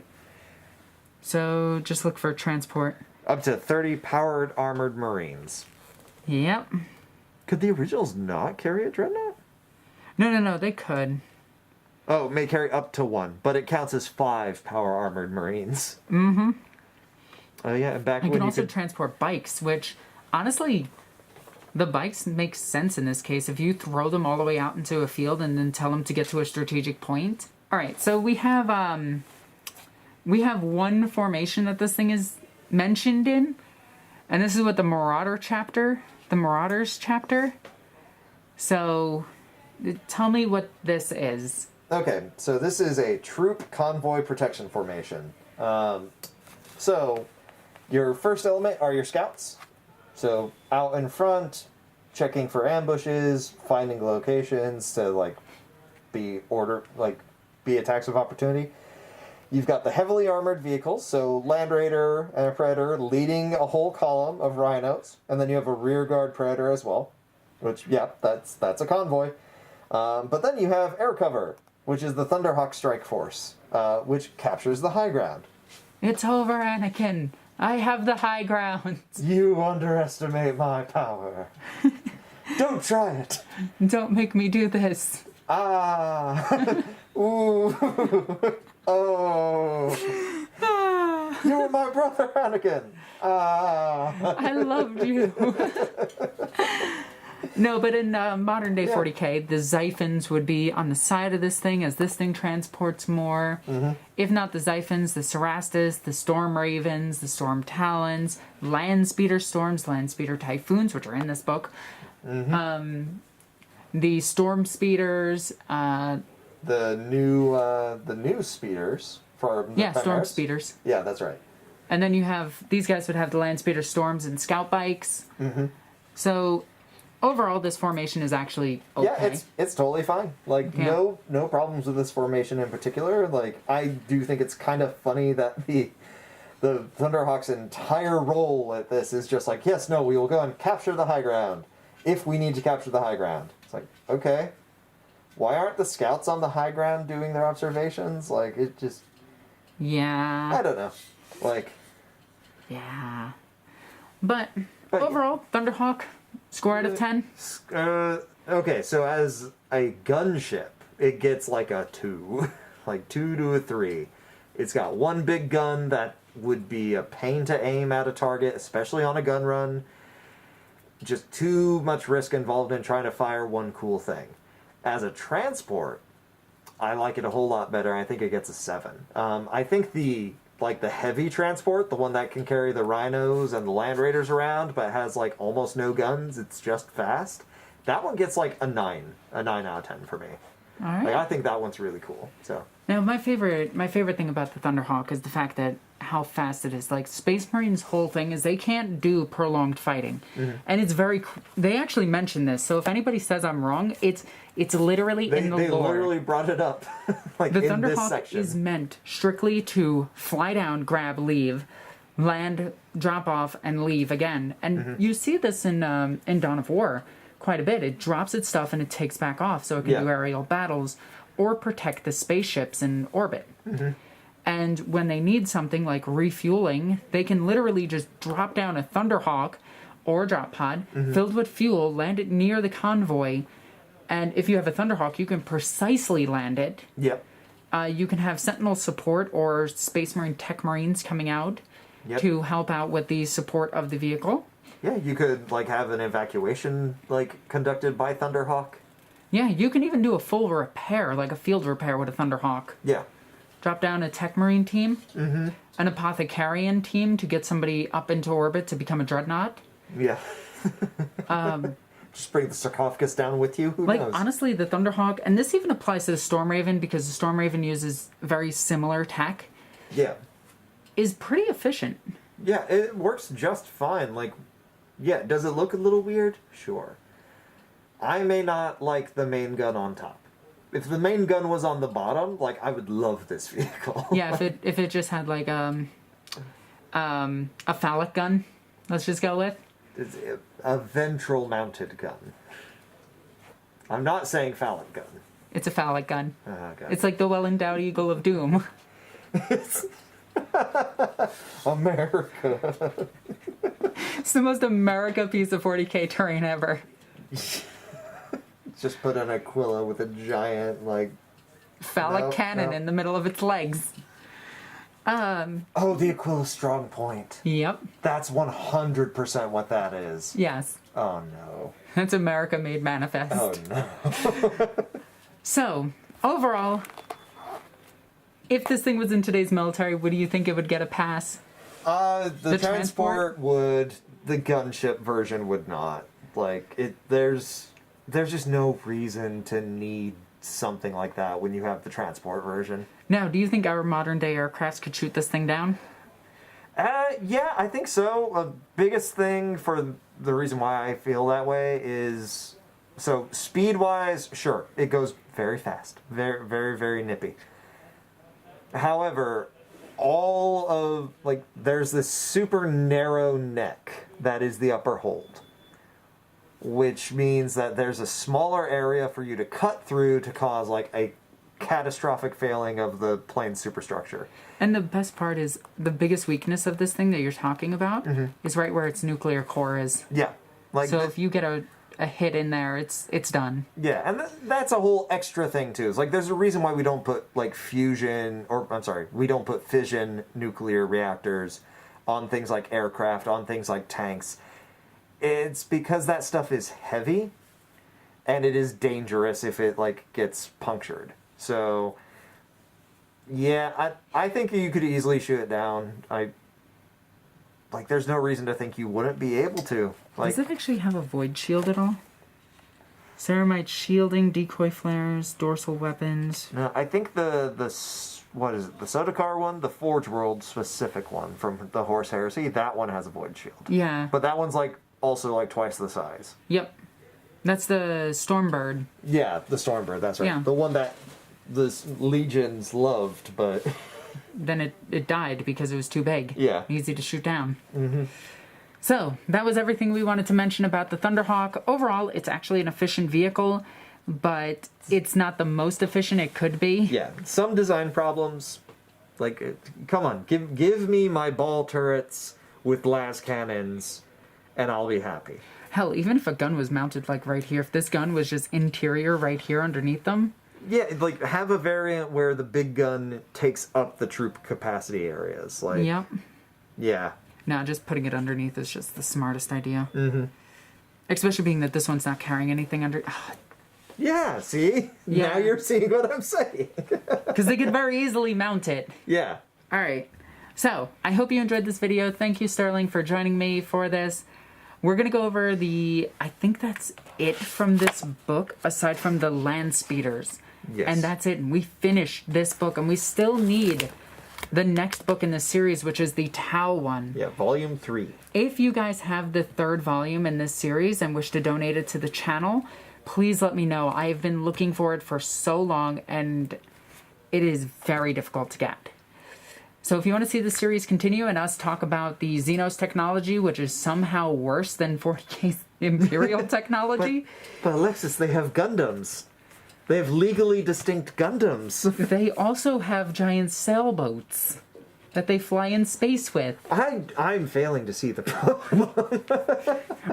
So just look for transport. Up to 30 powered armored Marines. Yep. Could the originals not carry a dreadnought? No, they could. Oh, it may carry up to 1, but it counts as 5 power armored Marines. Mm-hmm. Oh yeah, and back I when can you also could... transport bikes, which, honestly, the bikes make sense in this case. If you throw them all the way out into a field and then tell them to get to a strategic point. Alright, so we have one formation that this thing is mentioned in, and this is what the Marauders chapter. So, tell me what this is. Okay, so this is a troop convoy protection formation. So, your first element are your scouts. So, out in front, checking for ambushes, finding locations to, like, be attacks of opportunity. You've got the heavily armored vehicles, so Land Raider and a Predator leading a whole column of Rhinos, and then you have a rear guard Predator as well, which, yeah, that's a convoy. But then you have air cover, which is the Thunderhawk strike force, which captures the high ground. It's over, Anakin. I have the high ground. You underestimate my power. Don't try it. Don't make me do this. Ah. Ooh. Oh. You're my brother, Anakin. Ah. I loved you. No, but in modern day 40k, the Xiphons would be on the side of this thing as this thing transports more. Mm-hmm. If not the Xiphons, the Cerastus, the Storm Ravens, the Storm Talons, Land Speeder Storms, Land Speeder Typhoons, which are in this book. Mm-hmm. The Storm Speeders. The new speeders for the Storm Primaris. Speeders. Yeah, that's right. And then you have these guys would have the Land Speeder Storms and Scout Bikes. Mm-hmm. So overall, this formation is actually okay. Yeah, it's totally fine. Like, no problems with this formation in particular. Like, I do think it's kind of funny that the Thunderhawk's entire role at this is just like, yes, no, we will go and capture the high ground if we need to capture the high ground. It's like, okay, why aren't the scouts on the high ground doing their observations? Like, it just... Yeah. I don't know. Like... Yeah. But overall, Thunderhawk... Score out of 10? Okay, so as a gunship, it gets like a 2. Like 2 to a 3. It's got one big gun that would be a pain to aim at a target, especially on a gun run. Just too much risk involved in trying to fire one cool thing. As a transport, I like it a whole lot better. I think it gets a 7. I think the heavy transport, the one that can carry the Rhinos and the Land Raiders around, but has like almost no guns, it's just fast. That one gets like a 9 out of 10 for me. All right. Like, I think that one's really cool. So now my favorite thing about the Thunderhawk is the fact that how fast it is. Like, Space Marine's whole thing is they can't do prolonged fighting, and it's very. They actually mention this, so if anybody says I'm wrong, it's literally in the lore. They literally brought it up. Like, the in this Thunderhawk section is meant strictly to fly down, grab, leave, land, drop off, and leave again. And you see this in Dawn of War quite a bit. It drops its stuff and it takes back off, so it can do aerial battles or protect the spaceships in orbit. And when they need something like refueling, they can literally just drop down a Thunderhawk or a drop pod filled with fuel, land it near the convoy, and if you have a Thunderhawk, you can precisely land it. Yep. You can have Sentinel support or Space Marine Tech Marines coming out to help out with the support of the vehicle. Yeah, you could like have an evacuation conducted by Thunderhawk. Yeah, you can even do a full repair, like a field repair with a Thunderhawk. Yeah. drop down a Tech Marine team, an Apothecarian team to get somebody up into orbit to become a Dreadnought. Yeah. Just bring the sarcophagus down with you. Who knows? Honestly, the Thunderhawk, and this even applies to the Stormraven because the Stormraven uses very similar tech, Yeah. is pretty efficient. Yeah, it works just fine. Like, yeah, does it look a little weird? Sure. I may not like the main gun on top. If the main gun was on the bottom, like, I would love this vehicle. Yeah, if it just had like a phallic gun, let's just go with. It's a ventral mounted gun. I'm not saying phallic gun. It's a phallic gun. Okay. It's like the well-endowed Eagle of Doom. America. It's the most America piece of 40k terrain ever. Just put an Aquila with a giant, like... Phallic cannon in the middle of its legs. Oh, the Aquila strong point. Yep. That's 100% what that is. Yes. Oh, no. That's America made manifest. Oh, no. So, overall, if this thing was in today's military, would you think it would get a pass? The transport would. The gunship version would not. Like, there's just no reason to need something like that when you have the transport version. Now, do you think our modern day aircrafts could shoot this thing down? Yeah, I think so. The biggest thing for the reason why I feel that way is, so speed-wise, sure, it goes very fast. Very, very, very nippy. However, there's this super narrow neck that is the upper hold, which means that there's a smaller area for you to cut through to cause, like, a catastrophic failing of the plane's superstructure. And the best part is, the biggest weakness of this thing that you're talking about is right where its nuclear core is. Yeah. Like, so if you get a hit in there, it's done. Yeah, and that's a whole extra thing, too. It's like, there's a reason why we don't put, like, we don't put fission nuclear reactors on things like aircraft, on things like tanks. It's because that stuff is heavy, and it is dangerous if it, like, gets punctured. So, yeah, I think you could easily shoot it down. There's no reason to think you wouldn't be able to. Like, does it actually have a void shield at all? Ceramite shielding, decoy flares, dorsal weapons. No, I think the what is it? The Sodacar one, the Forge World specific one from the Horse Heresy. That one has a void shield. Yeah, but that one's also twice the size. Yep, that's the Stormbird. Yeah, the Stormbird. That's right. Yeah. The one that the legions loved, but then it died because it was too big. Yeah. Easy to shoot down. Mm-hmm. So, that was everything we wanted to mention about the Thunderhawk. Overall, it's actually an efficient vehicle, but it's not the most efficient it could be. Yeah, some design problems. Like, come on, give me my ball turrets with las cannons, and I'll be happy. Hell, even if a gun was mounted, like, right here, if this gun was just interior right here underneath them... Yeah, like, have a variant where the big gun takes up the troop capacity areas. Like, yep. Yeah. No, just putting it underneath is just the smartest idea. Mm-hmm. Especially being that this one's not carrying anything under... Yeah, see? Yeah. Now you're seeing what I'm saying. Because they could very easily mount it. Yeah. Alright. So, I hope you enjoyed this video. Thank you, Sterling, for joining me for this. We're going to go over I think that's it from this book, aside from the land speeders. Yes. And that's it. And we finished this book, and we still need the next book in the series, which is the Tau one. Yeah, volume 3. If you guys have the third volume in this series and wish to donate it to the channel, please let me know. I have been looking for it for so long, and it is very difficult to get. So if you want to see the series continue and us talk about the Xenos technology, which is somehow worse than 40K's Imperial technology... But Alexis, they have Gundams. They have legally distinct Gundams. They also have giant sailboats that they fly in space with. I'm failing to see the problem.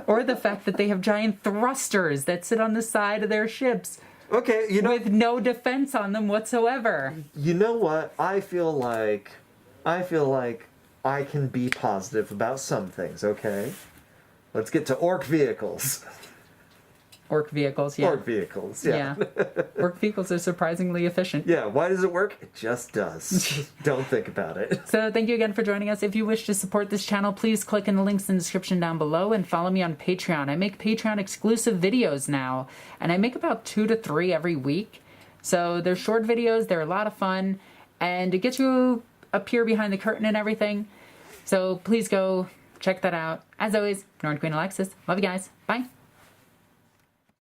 Or the fact that they have giant thrusters that sit on the side of their ships. Okay, with no defense on them whatsoever. You know what? I feel like I can be positive about some things, okay? Let's get to orc vehicles. Orc vehicles, yeah. Orc vehicles, yeah. Orc vehicles are surprisingly efficient. Yeah, why does it work? It just does. Don't think about it. So thank you again for joining us. If you wish to support this channel, please click in the links in the description down below and follow me on Patreon. I make Patreon exclusive videos now, and I make about 2 to 3 every week. So they're short videos, they're a lot of fun, and it gets you a peer behind the curtain and everything. So please go check that out. As always, NornQueenAlexis. Love you guys. Bye.